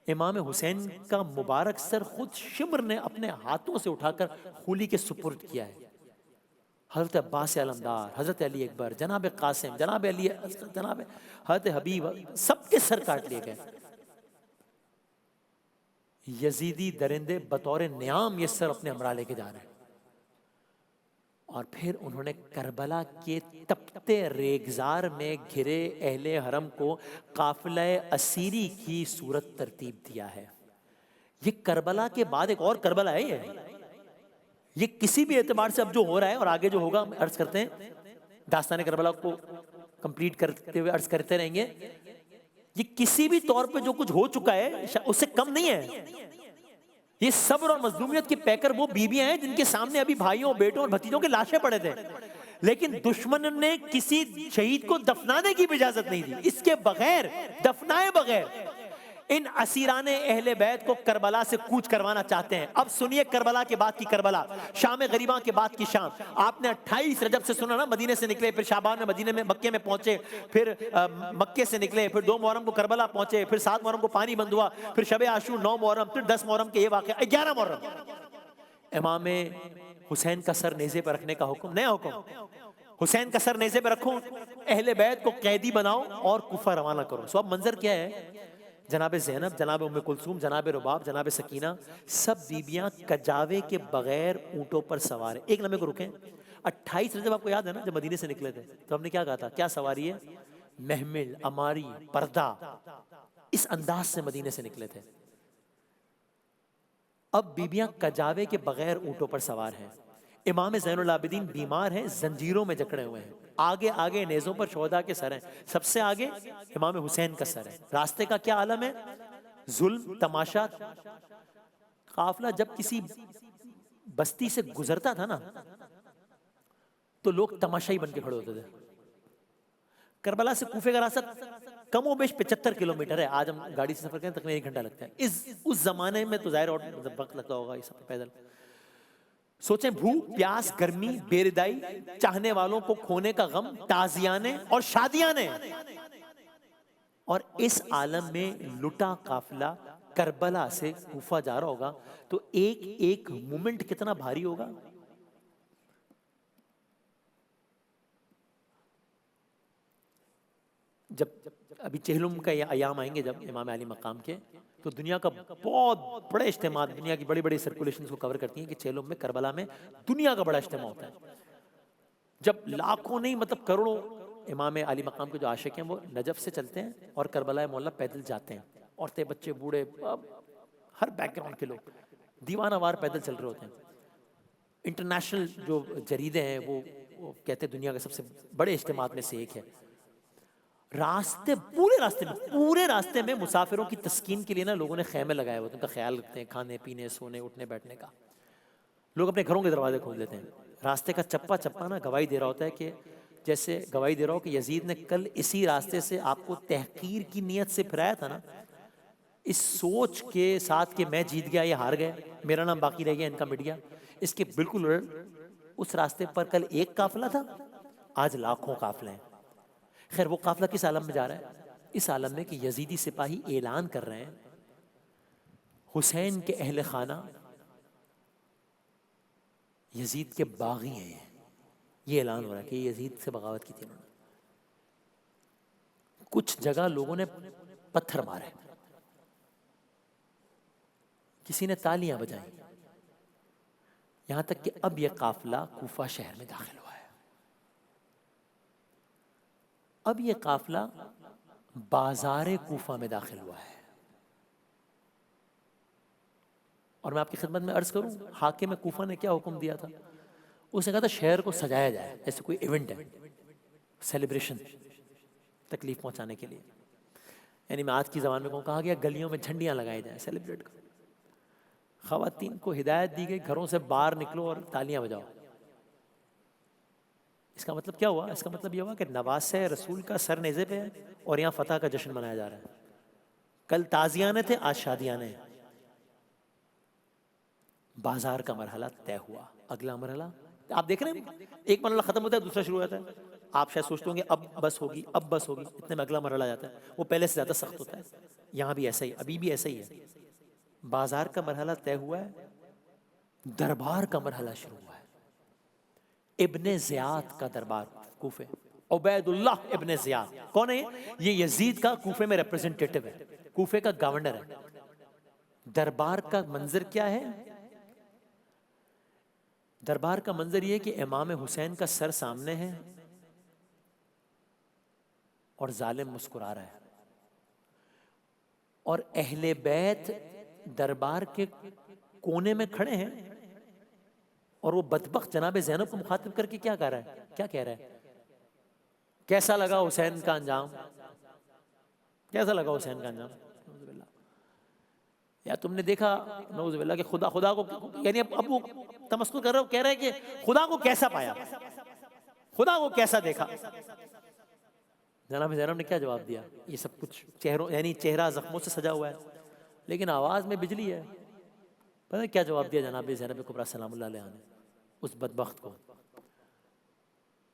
امام حسین کا مبارک سر خود شمر نے اپنے ہاتھوں سے اٹھا کر خولی کے سپرد کیا ہے. حضرت عباس علمدار، حضرت علی اکبر، جناب قاسم، جناب علی اصغر، جناب حضرت حبیب، سب کے سر کاٹ لیے گئے. یزیدی درندے بطور نیام یہ سر اپنے ہمراہ لے کے جا رہے ہیں. اور پھر انہوں نے کربلا کے تپتے ریگزار میں گھرے اہل حرم کو قافلہ اسیری کی صورت ترتیب دیا ہے. یہ کربلا کے بعد ایک اور کربلا ہے. یہ کسی بھی اعتبار سے اب جو ہو رہا ہے اور آگے جو ہوگا، عرض کرتے ہیں داستان کربلا کو کمپلیٹ کرتے ہوئے عرض کرتے رہیں گے، یہ کسی بھی طور پہ جو کچھ ہو چکا ہے اس سے کم نہیں ہے. یہ صبر اور مظلومیت کے پیکر وہ بیویاں ہیں جن کے سامنے ابھی بھائیوں، بیٹوں اور بھتیجوں کے لاشیں پڑے تھے، لیکن دشمن نے کسی شہید کو دفنانے کی بھی اجازت نہیں دی. اس کے بغیر، دفنائے بغیر ان اسیران اہل بیت کو کربلا سے کوچ کروانا چاہتے ہیں. اب سنیے کربلا کے بعد کی کربلا، شام غریباں کے بعد کی شام. آپ نے 28 رجب سے سنا نا، مدینے سے نکلے، پھر شعبان میں مدینے میں مکے میں پہنچے، پھر مکے سے نکلے، پھر 2 محرم کو کربلا پہنچے، پھر 7 محرم کو پانی بند ہوا، پھر شب عاشور 9 محرم، پھر 10 محرم کے یہ واقعہ 11 محرم. امام حسین کا سر نیزے پر رکھنے کا حکم، نیا حکم. حسین کا سر نیزے پہ رکھو، اہل بیت کو قیدی بناؤ اور کوفہ روانہ کرو. سو اب منظر کیا ہے؟ جناب زینب، جناب ام کلثوم، جناب رباب، جناب سکینہ، سب بیبیاں کجاوے کے بغیر اونٹوں پر سوار ہیں. ایک لمحے کو رکیں. 28 رجب آپ کو یاد ہے نا، جب مدینے سے نکلے تھے تو ہم نے کیا کہا تھا؟ کیا سواری ہے؟ محمل، اماری، پردہ، اس انداز سے مدینے سے نکلے تھے. اب بیبیاں کجاوے کے بغیر اونٹوں پر سوار ہیں. امام زین العابدین بیمار ہیں، زنجیروں میں جکڑے ہوئے ہیں. آگے آگے نیزوں پر شہداء کے سر ہیں. سب سے آگے امام حسین کا سر ہے. راستے کا کیا عالم ہے؟ ظلم، تماشا. قافلہ جب کسی بستی سے گزرتا تھا نا تو لوگ تماشائی بن کے کھڑے ہوتے تھے. کربلا سے کوفے کا راستہ کم و بیش 75 کلومیٹر ہے. آج ہم گاڑی سے سفر کریں تقریباً 1 گھنٹہ لگتا ہے. اس زمانے میں تو ظاہر اور وقت لگتا ہوگا یہ سب پیدل. سوچیں، بھوک، پیاس، گرمی، بے ردائی، چاہنے والوں کو کھونے کا غم، تعزیانے اور شادیانے، اور اس عالم میں لٹا قافلہ کربلا سے کوفہ جا رہا ہوگا تو ایک ایک مومنٹ کتنا بھاری ہوگا. جب ابھی چہلم کا یہ ایام آئیں گے جب امام علی مقام کے، تو دنیا کا بہت بڑے اجتماع، دنیا کی بڑی بڑی سرکولیشنز کو کور کرتی ہیں کہ چہلم میں، کربلا میں دنیا کا بڑا اجتماع ہوتا ہے. جب لاکھوں نہیں مطلب کروڑوں امام علی مقام کے جو عاشق ہیں وہ نجف سے چلتے ہیں اور کربلا معلیٰ پیدل جاتے ہیں. عورتیں، بچے، بوڑھے، ہر بیک گراؤنڈ کے لوگ دیوانہ وار پیدل چل رہے ہوتے ہیں. انٹرنیشنل جو جریدے ہیں وہ کہتے ہیں دنیا کے سب سے بڑے اجتماعات میں سے ایک ہے. پورے راستے میں مسافروں کی تسکین کے لیے نا لوگوں نے خیمے لگائے ہوتے ہیں، ان کا خیال رکھتے ہیں، کھانے پینے، سونے، اٹھنے بیٹھنے کا. لوگ اپنے گھروں کے دروازے کھول دیتے ہیں. راستے کا چپا چپا نا گواہی دے رہا ہوتا ہے کہ، جیسے گواہی دے رہا ہو کہ یزید نے کل اسی راستے سے آپ کو تحقیر کی نیت سے پھرایا تھا نا، اس سوچ کے ساتھ کہ میں جیت گیا، یہ ہار گئے، میرا نام باقی رہ گیا، ان کا مٹ گیا. اس کے بالکل اس راستے پر کل ایک قافلہ تھا، آج لاکھوں قافلے ہیں. خیر، وہ قافلہ کس عالم میں جا رہا ہے؟ اس عالم میں کہ یزیدی سپاہی اعلان کر رہے ہیں حسین کے اہل خانہ یزید کے باغی ہیں. یہ اعلان ہو رہا ہے کہ یزید سے بغاوت کی تھی انہوں نے. کچھ جگہ لوگوں نے پتھر مارے، کسی نے تالیاں بجائیں، یہاں تک کہ اب یہ قافلہ کوفہ شہر میں داخل ہوا ہے. اب یہ قافلہ بازار کوفہ میں داخل ہوا ہے. اور میں آپ کی خدمت میں عرض کروں حاکم کوفہ نے کیا حکم دیا تھا؟ اس نے کہا تھا شہر کو سجایا جائے، ایسے کوئی ایونٹ ہے، سیلیبریشن، تکلیف پہنچانے کے لیے، یعنی میں آج کی زبان میں کہا گیا گلیوں میں جھنڈیاں لگائی جائیں، سیلیبریٹ کرو۔ خواتین کو ہدایت دی گئی گھروں سے باہر نکلو اور تالیاں بجاؤ۔ اس کا مطلب کیا ہوا؟ اس کا مطلب یہ ہوا کہ نواسہ رسول کا سر نیزے پہ ہے اور یہاں فتح کا جشن منایا جا رہا ہے۔ کل تازیانے تھے، آج شادیانے ہیں۔ بازار کا مرحلہ طے ہوا، اگلا مرحلہ آپ دیکھ رہے ہیں، ایک مرحلہ ختم ہوتا ہے دوسرا شروع ہوتا ہے۔ آپ شاید سوچتے ہوں گے اب بس ہوگی، اب بس ہوگی، اتنے میں اگلا مرحلہ جاتا ہے، وہ پہلے سے زیادہ سخت ہوتا ہے۔ یہاں بھی ایسا ہی، ابھی بھی ایسا ہی ہے۔ بازار کا مرحلہ طے ہوا ہے، دربار کا مرحلہ شروع ہوا ہے۔ ابن زیاد کا دربار کوفے، عبید اللہ ابن زیاد کون ہے؟ یہ یزید کا کوفے میں ریپرزنٹیٹو ہے، کوفے کا گورنر ہے۔ دربار کا منظر کیا ہے؟ دربار کا منظر یہ ہے کہ امام حسین کا سر سامنے ہے اور ظالم مسکرا رہا ہے، اور اہل بیت دربار کے کونے میں کھڑے ہیں، اور وہ بدبخت جناب زینب کو مخاطب کر کے کیا کہہ رہا ہے؟ کیا کہہ رہا ہے؟ کیسا لگا حسین کا انجام؟ کیسا لگا حسین کا انجام؟ یا تم نے دیکھا نعوذ باللہ کہ خدا کو، یعنی اب وہ تمسکر کر رہا کہہ رہا ہے کہ خدا کو کیسا پایا، خدا کو کیسا دیکھا؟ جناب زینب نے کیا جواب دیا؟ یہ سب کچھ چہروں، یعنی چہرہ زخموں سے سجا ہوا ہے لیکن آواز میں بجلی ہے۔ پتہ کیا جواب دیا جناب زینب کبریٰ سلام اللہ علیہا نے اس بدبخت کو؟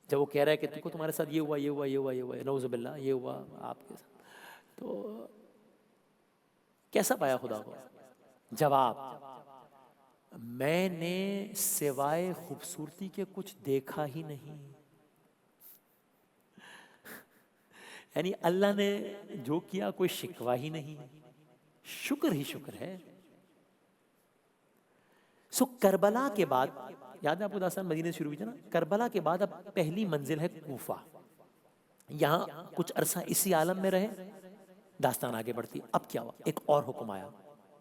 جب وہ کہہ رہا ہے کہ تمہارے ساتھ یہ ہوا، یہ ہوا، یہ ہوا، یہ ہوا، نعوذ باللہ یہ ہوا آپ کے ساتھ، تو کیسا پایا خدا کو؟ جواب، میں نے سوائے خوبصورتی کے کچھ دیکھا ہی نہیں۔ یعنی اللہ نے جو کیا کوئی شکوہ ہی نہیں، شکر ہی شکر ہے۔ سو کربلا کے بعد، یاد ہے آپ کو داستان مدینے سے شروع ہوئی تھی نا، کربلا کے بعد اب پہلی منزل ہے کوفہ۔ یہاں کچھ عرصہ اسی عالم میں رہے، داستان آگے بڑھتی۔ اب کیا ہوا؟ ایک اور حکم آیا،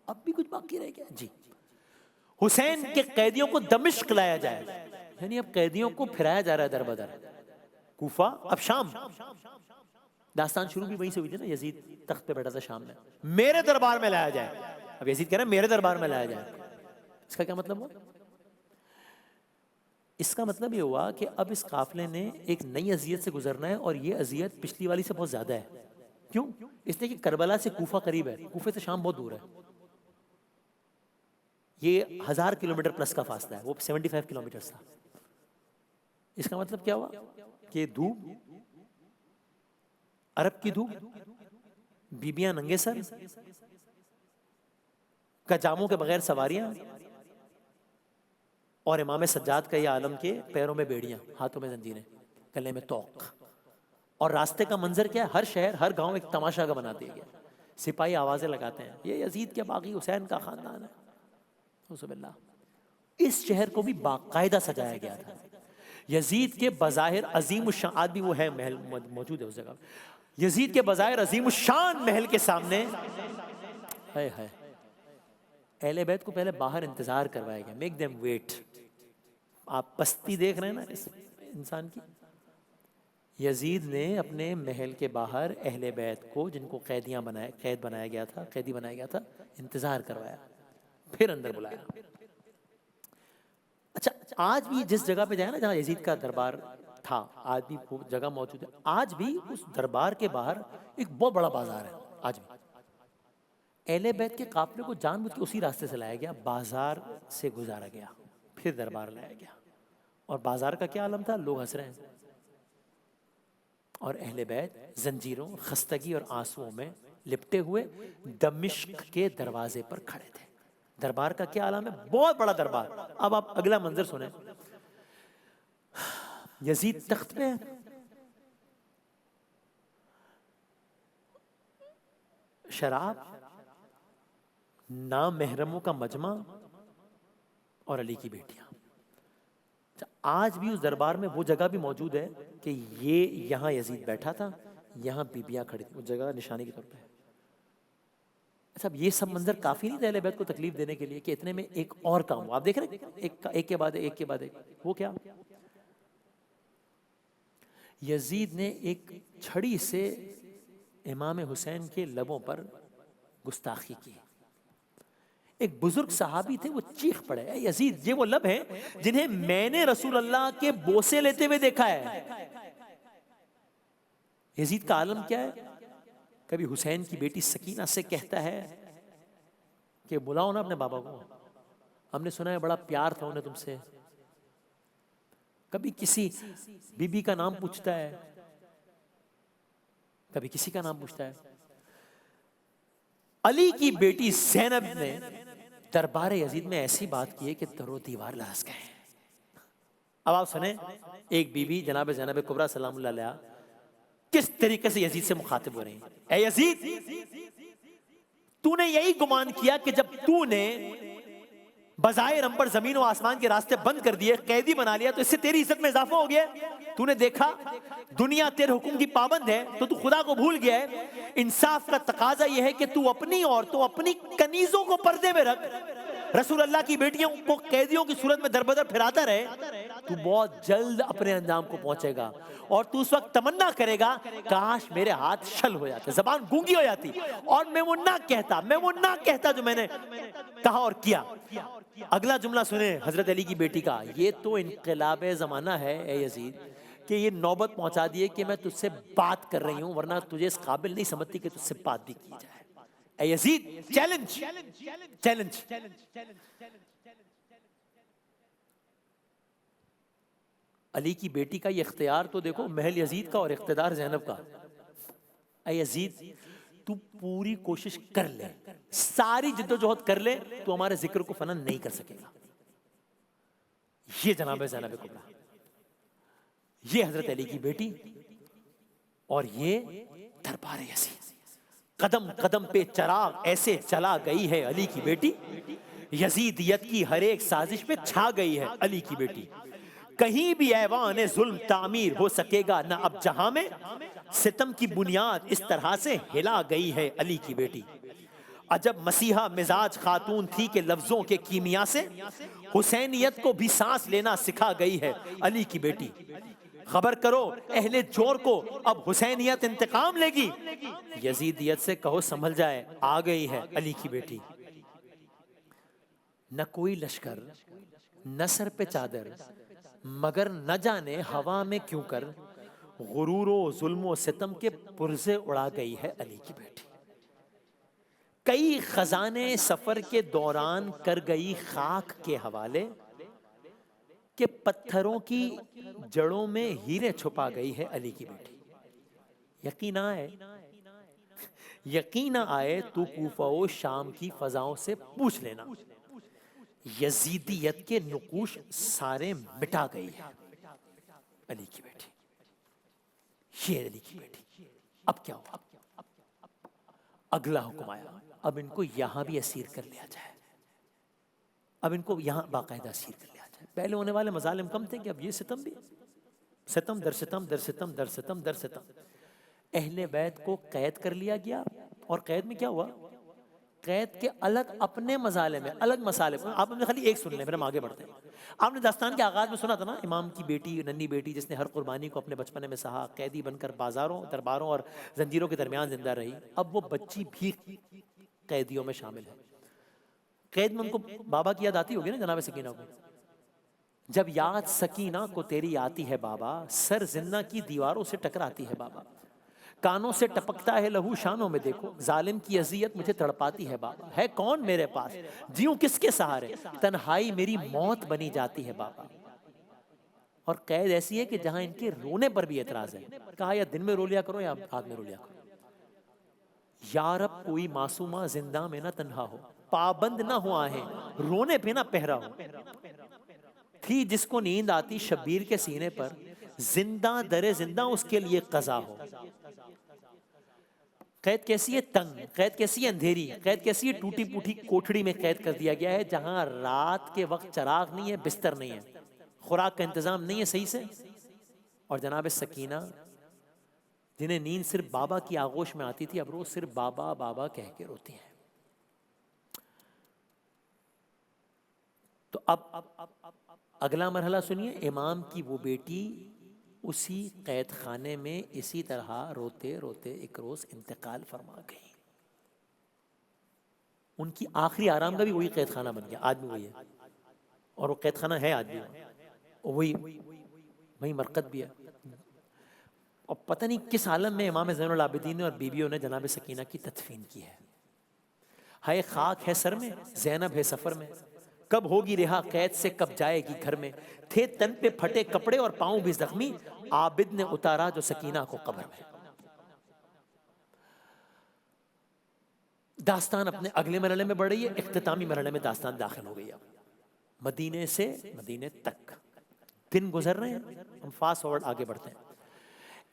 اب بھی کچھ باقی رہ گیا جی، حسین کے قیدیوں کو دمشق لایا جائے، یعنی اب قیدیوں کو پھرایا جا رہا ہے در بدر، کوفہ اب شام۔ داستان شروع بھی وہیں سے ہوئی تھی نا، یزید تخت پہ بیٹھا تھا شام میں، میرے دربار میں لایا جائے، اب یزید کہہ رہا ہے میرے دربار میں لایا جائے۔ اس کا کیا مطلب ہوا؟ اس کا مطلب یہ ہوا کہ اب اس قافلے نے ایک نئی اذیت سے گزرنا ہے، اور یہ اذیت پچھلی والی سے بہت زیادہ ہے۔ کیوں؟ اس لیے کہ کربلا سے کوفہ قریب ہے، کوفے سے شام بہت دور ہے، یہ 1000 کلومیٹر پلس کا فاصلہ ہے، وہ 75 کلومیٹر تھا۔ اس کا مطلب کیا ہوا کہ دھوپ، عرب کی دھوپ، بیبیاں ننگے سر، کجاموں کے بغیر سواریاں، اور امام سجاد کا یہ عالم کے پیروں میں بیڑیاں، ہاتھوں میں زنجیریں، گلے میں طوق، اور راستے کا منظر کیا ہے؟ ہر شہر ہر گاؤں ایک تماشا کا بنا دیا گیا، سپاہی آوازیں لگاتے ہیں یہ یزید کے باغی حسین کا خاندان ہے، رسول اللہ۔ اس شہر کو بھی باقاعدہ سجایا گیا تھا، یزید کے بظاہر عظیم الشان، آج بھی وہ ہے محل موجود ہے اس جگہ، یزید کے بظاہر عظیم الشان محل کے سامنے ہائے ہائے اہل بیت کو پہلے باہر انتظار کروایا گیا، میک دیم ویٹ۔ آپ پستی دیکھ رہے ہیں نا اس انسان کی، یزید نے اپنے محل کے باہر اہل بیت کو، جن کو قید بنایا گیا تھا، انتظار کروایا، پھر اندر بلایا۔ اچھا، آج بھی جس جگہ پہ جائے نا جہاں یزید کا دربار تھا، آج بھی وہ جگہ موجود ہے، آج بھی اس دربار کے باہر ایک بہت بڑا بازار ہے۔ آج بھی اہل بیت کے قافلے کو جان بوجھ کے اسی راستے سے لایا گیا، بازار سے گزارا گیا، پھر دربار لایا گیا، اور بازار کا کیا عالم تھا؟ لوگ ہنس رہے ہیں، اور اہل بیت زنجیروں، خستگی اور آنسوؤں میں لپٹے ہوئے دمشق کے دروازے پر کھڑے تھے۔ دربار کا کیا عالم ہے؟ بہت بڑا دربار۔ اب آپ اگلا منظر سنیں، یزید تخت پہ ہے، شراب، نامحرموں کا مجمع، اور علی کی بیٹیاں۔ آج بھی اس دربار میں وہ جگہ بھی موجود ہے کہ یہاں یزید بیٹھا تھا، یہاں بیبیاں کھڑی تھیں، وہ جگہ نشانی کے طور پہ ہے۔ اچھا اب یہ سب منظر کافی نہیں تھا اہل بیت کو تکلیف دینے کے لیے کہ اتنے میں ایک اور کام ہوا. آپ دیکھ رہے ہیں ایک کے بعد ایک کے بعد ایک. وہ کیا؟ یزید نے ایک چھڑی سے امام حسین کے لبوں پر گستاخی کی. ایک بزرگ صحابی تھے, وہ چیخ پڑے, اے یزید یہ وہ لب ہیں جنہیں میں نے رسول اللہ کے بوسے لیتے ہوئے دیکھا ہے. یزید کا عالم کیا ہے؟ کبھی حسین کی بیٹی سکینہ سے کہتا ہے کہ بلاؤ نا اپنے بابا کو, ہم نے سنا ہے بڑا پیار تھا انہیں تم سے. کبھی کسی بی بی کا نام پوچھتا ہے, کبھی کسی کا نام پوچھتا ہے. علی کی بیٹی زینب نے دربار یزید میں ایسی بات کی ہے کہ در و دیوار لرز گئے. اب آپ سنیں ایک بی بی جناب زینب کبریٰ سلام اللہ علیہا کس طریقے سے یزید سے مخاطب ہو رہی ہیں. اے یزید, تو نے یہی گمان کیا کہ جب تو نے بظاہر ہم پر زمین و آسمان کے راستے بند کر دیے, قیدی بنا لیا, تو اس سے تیری عزت میں اضافہ ہو گیا. تو نے دیکھا دنیا تیرے حکم کی پابند ہے تو تو خدا کو بھول گیا ہے. انصاف کا تقاضا یہ ہے کہ تو اپنی عورتوں, اپنی کنیزوں کو پردے میں رکھ, رسول اللہ کی بیٹیوں کو قیدیوں کی صورت میں در بدر پھراتا رہے. تو بہت جلد اپنے انجام کو پہنچے گا, اور تو اس وقت تمنا کرے گا کاش میرے ہاتھ شل ہو جاتے, زبان گونگی ہو جاتی, اور میں وہ نہ کہتا جو میں نے کہا اور کیا. اگلا جملہ سنیں حضرت علی کی بیٹی کا, یہ تو انقلاب زمانہ ہے اے یزید کہ یہ نوبت پہنچا دیے کہ میں تجھ سے بات کر رہی ہوں, ورنہ تجھے اس قابل نہیں سمجھتی کہ تجھ سے بات بھی کی جائے. اے یزید چیلنج. علی کی بیٹی کا یہ اختیار تو دیکھو محل یزید کا اور اقتدار زینب کا. اے یزید تو پوری کوشش کر لے, ساری جد و جہد کر لے, تو ہمارے ذکر کو فنا نہیں کر سکے گا. یہ جناب زینب کبریٰ, یہ حضرت علی کی بیٹی, اور یہ دربار یزید. قدم قدم پہ چراغ ایسے چلا گئی ہے علی کی بیٹی, یزیدیت کی ہر ایک سازش پہ چھا گئی ہے علی کی بیٹی. کہیں بھی ایوان ظلم تعمیر ہو سکے گا نہ اب جہاں میں, ستم کی بنیاد اس طرح سے ہلا گئی ہے علی کی بیٹی. عجب مسیحا مزاج خاتون تھی کہ لفظوں کے کیمیا سے حسینیت کو بھی سانس لینا سکھا گئی ہے علی کی بیٹی. خبر کرو اہل جور کو اب حسینیت انتقام لے گی, یزیدیت سے کہو سنبھل جائے آ گئی ہے علی کی بیٹی. نہ کوئی لشکر نہ سر پہ چادر, مگر نہ جانے ہوا میں کیوں کر, غرور و ظلم و ستم کے پرزے اڑا گئی ہے علی کی بیٹی. کئی خزانے سفر کے دوران کر گئی خاک کے حوالے, کہ پتھروں کی جڑوں میں ہیرے چھپا گئی ہے علی کی بیٹی. یقین آئے تو کوفہ و شام کی فضاؤں سے پوچھ لینا, یزیدیت کے نقوش سارے مٹا گئی ہے علی کی بیٹی. یہ علی کی بیٹی. اب کیا ہوا؟ اگلا حکم آیا, اب ان کو یہاں بھی اسیر کر لیا جائے. اب ان کو یہاں باقاعدہ اسیر کر لیا جائے. پہلے ہونے والے مظالم کم تھے کہ اب یہ ستم بھی, ستم در ستم در ستم در ستم در ستم. اہل بیت کو قید کر لیا گیا, اور قید میں کیا ہوا؟ قید کے الگ اپنے مظالم میں الگ مسالے. آپ نے خالی ایک سن لیں پھر ہم آگے بڑھتے ہیں. آپ نے داستان کے آغاز میں سنا تھا نا, امام کی بیٹی, ننھی بیٹی جس نے ہر قربانی کو اپنے بچپنے میں سہا, قیدی بن کر بازاروں, درباروں اور زنجیروں کے درمیان زندہ رہی. اب وہ بچی بھی قیدیوں میں شامل ہے. قید میں ان کو بابا کی یاد آتی ہوگی نا جناب سکینہ کو. جب یاد سکینہ کو تیری آتی ہے بابا, سر زندہ کی دیواروں سے ٹکراتی ہے بابا, کانوں سے ٹپکتا ہے لہو شانوں میں دیکھو, ظالم کی اذیت مجھے تڑپاتی ہے بابا, ہے کون میرے پاس, جیوں کس کے سہارے, تنہائی میری موت بنی جاتی ہے بابا. اور قید ایسی ہے کہ جہاں ان کے رونے پر بھی اعتراض ہے. کہا یا دن میں رو لیا کرو یا رات میں رو لیا کرو. یا رب کوئی معصومہ زندہ میں نہ تنہا ہو, پابند نہ ہو آہیں, رونے پہ نہ پہرا ہو. تھی جس کو نیند آتی شبیر کے سینے پر, زندہ در زندہ اس کے لیے قضا ہو. قید کیسی ہے تنگ, قید کیسی ہے اندھیری, قید کیسی ہے ٹوٹی پوٹی کوٹھڑی میں قید کر دیا گیا ہے, جہاں رات کے وقت چراغ نہیں ہے, بستر نہیں ہے, خوراک کا انتظام نہیں ہے صحیح سے. اور جناب سکینہ جنہیں نیند صرف بابا کی آغوش میں آتی تھی, اب روز صرف بابا بابا کہہ کے روتی ہیں. اب اگلا مرحلہ سنیے، امام کی وہ بیٹی اسی قید خانے میں اسی طرح روتے روتے ایک روز انتقال فرما گئی. ان کی آخری آرام کا بھی وہی قید خانہ بن گیا، آج بھی وہی ہے، اور وہ قید خانہ ہے آج بھی وہی مرقد بھی ہے. اور پتہ نہیں کس عالم میں امام زین العابدین اور بیویوں نے جناب سکینہ کی تدفین کی ہے. ہائے خاک ہے سر میں، زینب ہے سفر میں، کب ہوگی رہا قید سے، کب جائے گی گھر میں. تھے تن پہ پھٹے کپڑے اور پاؤں بھی زخمی، عابد نے اتارا جو سکینہ کو قبر میں. داستان اپنے اگلے مرحلے میں بڑھ رہی ہے، اختتامی مرحلے میں داستان داخل ہو گئی ہے. مدینے سے مدینے تک دن گزر رہے ہیں، ہم فاسٹ فارورڈ آگے بڑھتے ہیں.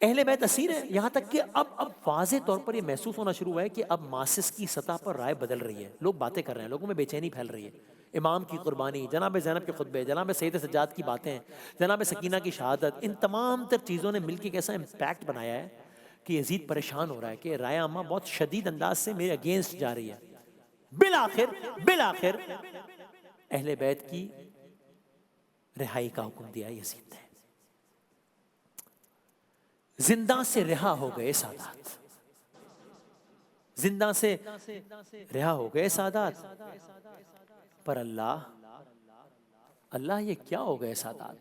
اہل بیت اسیر ہے، یہاں تک کہ اب واضح طور پر یہ محسوس ہونا شروع ہوا ہے کہ اب ماسس کی سطح پر رائے بدل رہی ہے. لوگ باتیں کر رہے ہیں، لوگوں میں بے چینی پھیل رہی ہے. امام کی قربانی، جناب زینب کے خطبے، جناب سید سجاد کی باتیں، جناب سکینہ کی شہادت، ان تمام تر چیزوں نے مل کے کیسا امپیکٹ بنایا ہے کہ یزید پریشان ہو رہا ہے کہ رائے عامہ بہت شدید انداز سے میرے اگینسٹ جا رہی ہے. بالآخر اہل بیت کی رہائی کا حکم دیا یزید نے. زندہ سے رہا ہو گئے سادات، زندہ سے رہا ہو گئے سادات، پر اللہ یہ کیا ہو گئے سادات،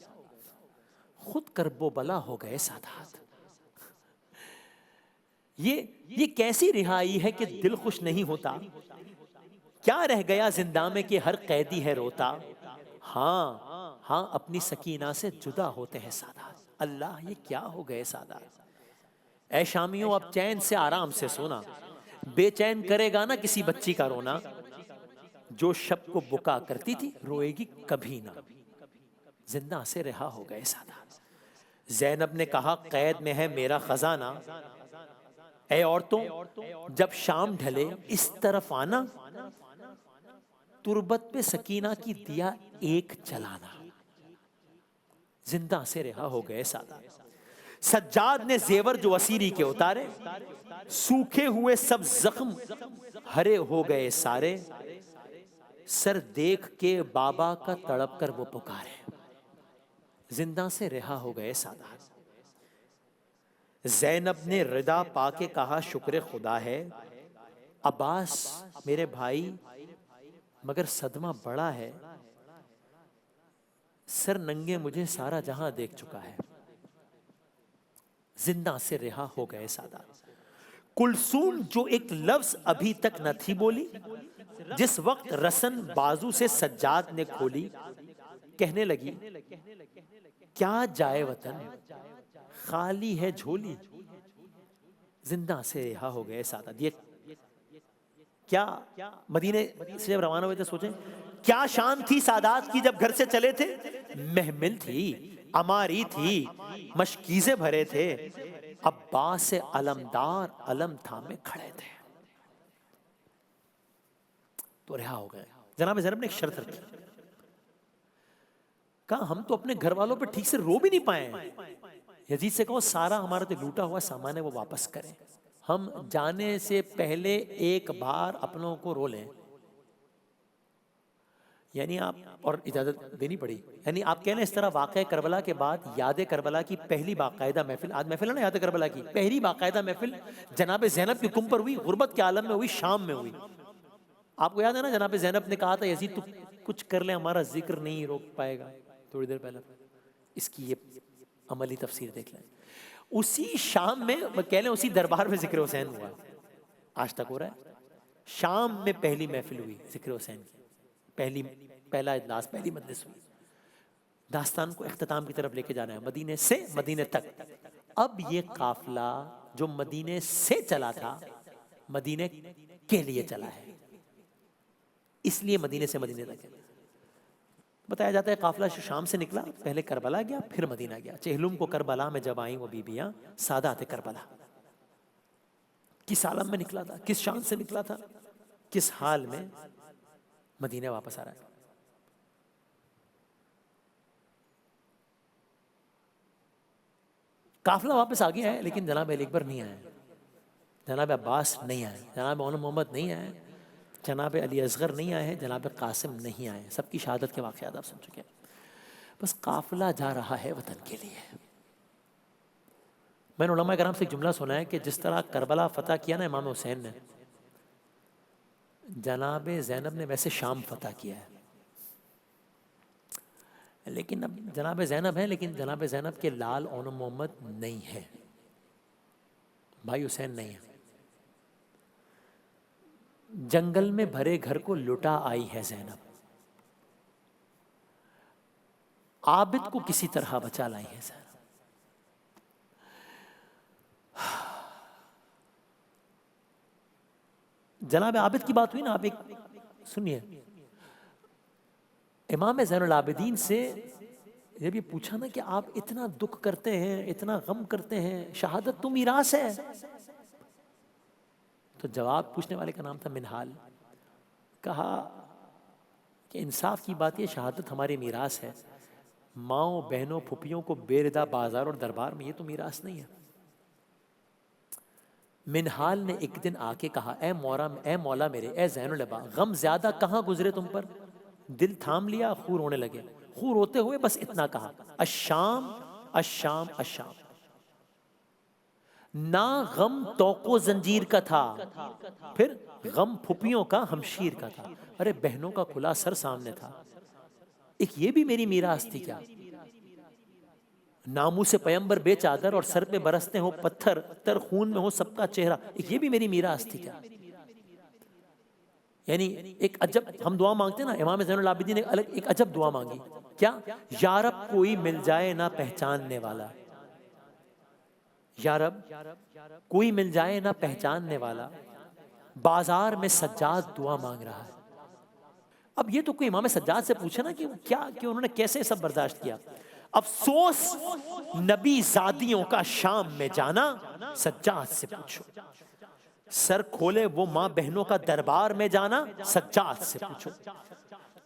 خود کرب و بلا ہو گئے سادات. یہ کیسی رہائی ہے کہ دل خوش نہیں ہوتا، کیا رہ گیا زندہ میں کہ ہر قیدی ہے روتا. ہاں اپنی سکینہ سے جدا ہوتے ہیں سادات. اللہ یہ کیا ہو گئے سادات. اے شامیوں اب چین سے آرام سے سونا، بے چین کرے گا نا کسی بچی کا رونا. جو شب کو بکا کرتی تھی روئے گی کبھی نہ، زندہ سے رہا ہو گئے سادات. زینب نے کہا قید میں ہے میرا خزانہ، اے عورتوں جب شام ڈھلے اس طرف آنا. تربت پہ سکینہ کی دیا ایک جلانا، زندہ سے رہا ہو گئے سادات. سجاد نے زیور جو اسیری کے اتارے، سوکھے ہوئے سب زخم ہرے ہو گئے سارے. سر دیکھ کے بابا کا تڑپ کر وہ پکارے، زندہ سے رہا ہو گئے سادات. زینب نے رضا پا کے کہا شکر خدا ہے، عباس میرے بھائی مگر صدمہ بڑا ہے. سر ننگے مجھے سارا جہاں دیکھ چکا ہے، زندہ سے رہا ہو گئے سادات. کلثوم جو ایک لفظ ابھی تک نہ تھی بولی، جس وقت رسن بازو سے سجاد نے کھولی، کہنے لگی کیا جائے وطن خالی ہے جھولی. زندہ سے رہا ہو گئے سادات. یہ کیا مدینے سے جب روانہ ہوئے تھے سوچیں کیا شان تھی سادات کی جب گھر سے چلے تھے. محمل تھی، عماری تھی، مشکیزیں بھرے تھے، عباس سے علمدار علم تھامے کھڑے تھے. تو رہا ہو گئے. جناب زینب نے ایک شرط رکھی، کہا ہم تو اپنے گھر والوں پہ ٹھیک سے رو بھی نہیں پائے ہیں. یزید سے کہو سارا ہمارا تو لوٹا ہوا سامان ہے وہ واپس کریں، ہم جانے سے پہلے ایک بار اپنوں کو رو لیں. یعنی آپ، اور اجازت دینی پڑی، یعنی آپ کہہ لیں اس طرح واقعہ کربلا کے بعد یاد کربلا کی پہلی باقاعدہ محفل، آج محفل ہے نا یاد کربلا کی، پہلی باقاعدہ محفل جناب زینب کی حکم پر ہوئی، غربت کے عالم میں ہوئی، شام میں ہوئی. آپ کو یاد ہے نا جناب زینب نے کہا تھا یزید تو کچھ کر لیں ہمارا ذکر نہیں روک پائے گا، تھوڑی دیر پہلے. اس کی یہ عملی تفسیر دیکھ لیں. اسی شام میں کہہ لیں اسی دربار میں ذکر حسین ہوا، آج تک ہو رہا ہے. شام میں پہلی محفل ہوئی ذکر حسین کی، پہلا اجلاس، پہلی مجلس ہوئی. داستان کو اختتام کی طرف لے کے جانا ہے، مدینے سے مدینے تک. اب یہ قافلہ جو مدینے سے چلا تھا مدینے کے لیے چلا ہے، اس لیے مدینے سے مدینے تک ہے. بتایا جاتا ہے قافلہ شام سے نکلا، پہلے کربلا گیا پھر مدینہ گیا. چہلم کو کربلا میں جب آئیں وہ بیبیاں سادات کربلا. کس عالم میں نکلا تھا، کس شان سے نکلا تھا، کس حال میں مدینہ واپس آ رہا ہے. قافلہ واپس آ گیا ہے لیکن جناب علی اکبر نہیں آئے، جناب عباس نہیں آئے، جناب مولانا محمد نہیں آئے. جناب علی اصغر نہیں آئے ہیں، جناب قاسم نہیں آئے ہیں، سب کی شہادت کے واقعات آپ سن چکے ہیں۔ بس قافلہ جا رہا ہے وطن کے لیے۔ میں نے علماء کرام سے ایک جملہ سنا ہے کہ جس طرح کربلا فتح کیا نا امام حسین نے، جناب زینب نے ویسے شام فتح کیا ہے۔ لیکن اب جناب زینب ہیں، لیکن جناب زینب کے لال اون محمد نہیں ہیں، بھائی حسین نہیں ہیں۔ جنگل میں بھرے گھر کو لٹا آئی ہے زینب، عابد کو کسی طرح بچا لائی ہے زینب۔ جناب عابد کی بات ہوئی نا، آپ ایک سنیے، امام زین العابدین سے جب یہ پوچھا نا کہ آپ اتنا دکھ کرتے ہیں، اتنا غم کرتے ہیں، شہادت تو میراث ہے، تو جواب پوچھنے والے کا نام تھا منہال۔ کہا کہ انصاف کی بات یہ، شہادت ہمارے میراث ہے، ماؤں بہنوں پھپھیوں کو بے ردا بازار اور دربار میں، یہ تو میراث نہیں ہے۔ منہال نے ایک دن آ کے کہا، اے مولا میرے، اے زین العبا، غم زیادہ کہاں گزرے تم پر؟ دل تھام لیا، خور ہونے لگے، خور ہوتے ہوئے بس اتنا کہا، الشام الشام الشام۔ نہ غم توق و زنجیر کا تھا، پھر غم پھپھیوں کا ہمشیر کا تھا، ارے بہنوں کا کھلا سر سامنے تھا، ایک یہ بھی میری میراث تھی کیا؟ ناموس سے پیمبر بے چادر اور سر پہ برستے ہو پتھر، تر خون میں ہو سب کا چہرہ، ایک یہ بھی میری میراث تھی کیا؟ یعنی ایک عجب ہم دعا مانگتے ہیں نا، امام زین العابدین نے ایک عجب دعا مانگی، کیا؟ یا رب کوئی مل جائے نہ پہچاننے والا، یا رب کوئی مل جائے نہ پہچاننے والا، بازار میں سجاد دعا مانگ رہا ہے۔ اب یہ تو کوئی امام سجاد سے پوچھے نا کہ کیا، کہ انہوں نے کیسے سب برداشت کیا۔ افسوس نبی زادیوں کا شام میں جانا، سجاد سے پوچھو۔ سر کھولے وہ ماں بہنوں کا دربار میں جانا، سجاد سے پوچھو۔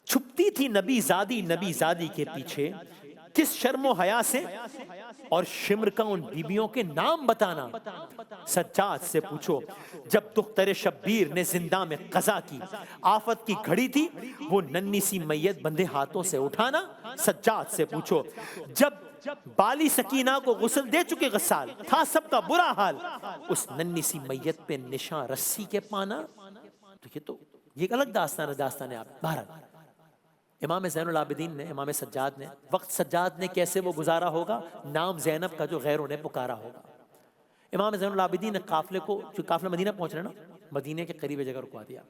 چھپتی تھی نبی زادی کے پیچھے، کس شرم و حیا سے، اور شمر کا ان بیبیوں کے نام بتانا، سجاد سے پوچھو۔ جب دختر شبیر نے زندہ میں قضا کی، آفت کی گھڑی تھی وہ ننھی سی میت بندھے ہاتھوں سے اٹھانا، سجاد سے پوچھو۔ جب بالی سکینہ کو غسل دے چکے غسال، تھا سب کا برا حال، اس ننھی سی میت پہ نشاں رسی کے پانا، تو یہ ایک الگ داستان ہے آپ۔ بہرحال امام زین العابدین نے، امام سجاد نے، وقت سجاد نے کیسے وہ گزارا ہوگا، نام زینب کا جو غیروں نے پکارا ہوگا۔ امام زین العابدین نے قافلے کو، جو قافلہ مدینہ پہنچ رہا ہے نا، مدینہ کے قریب جگہ رکوا دیا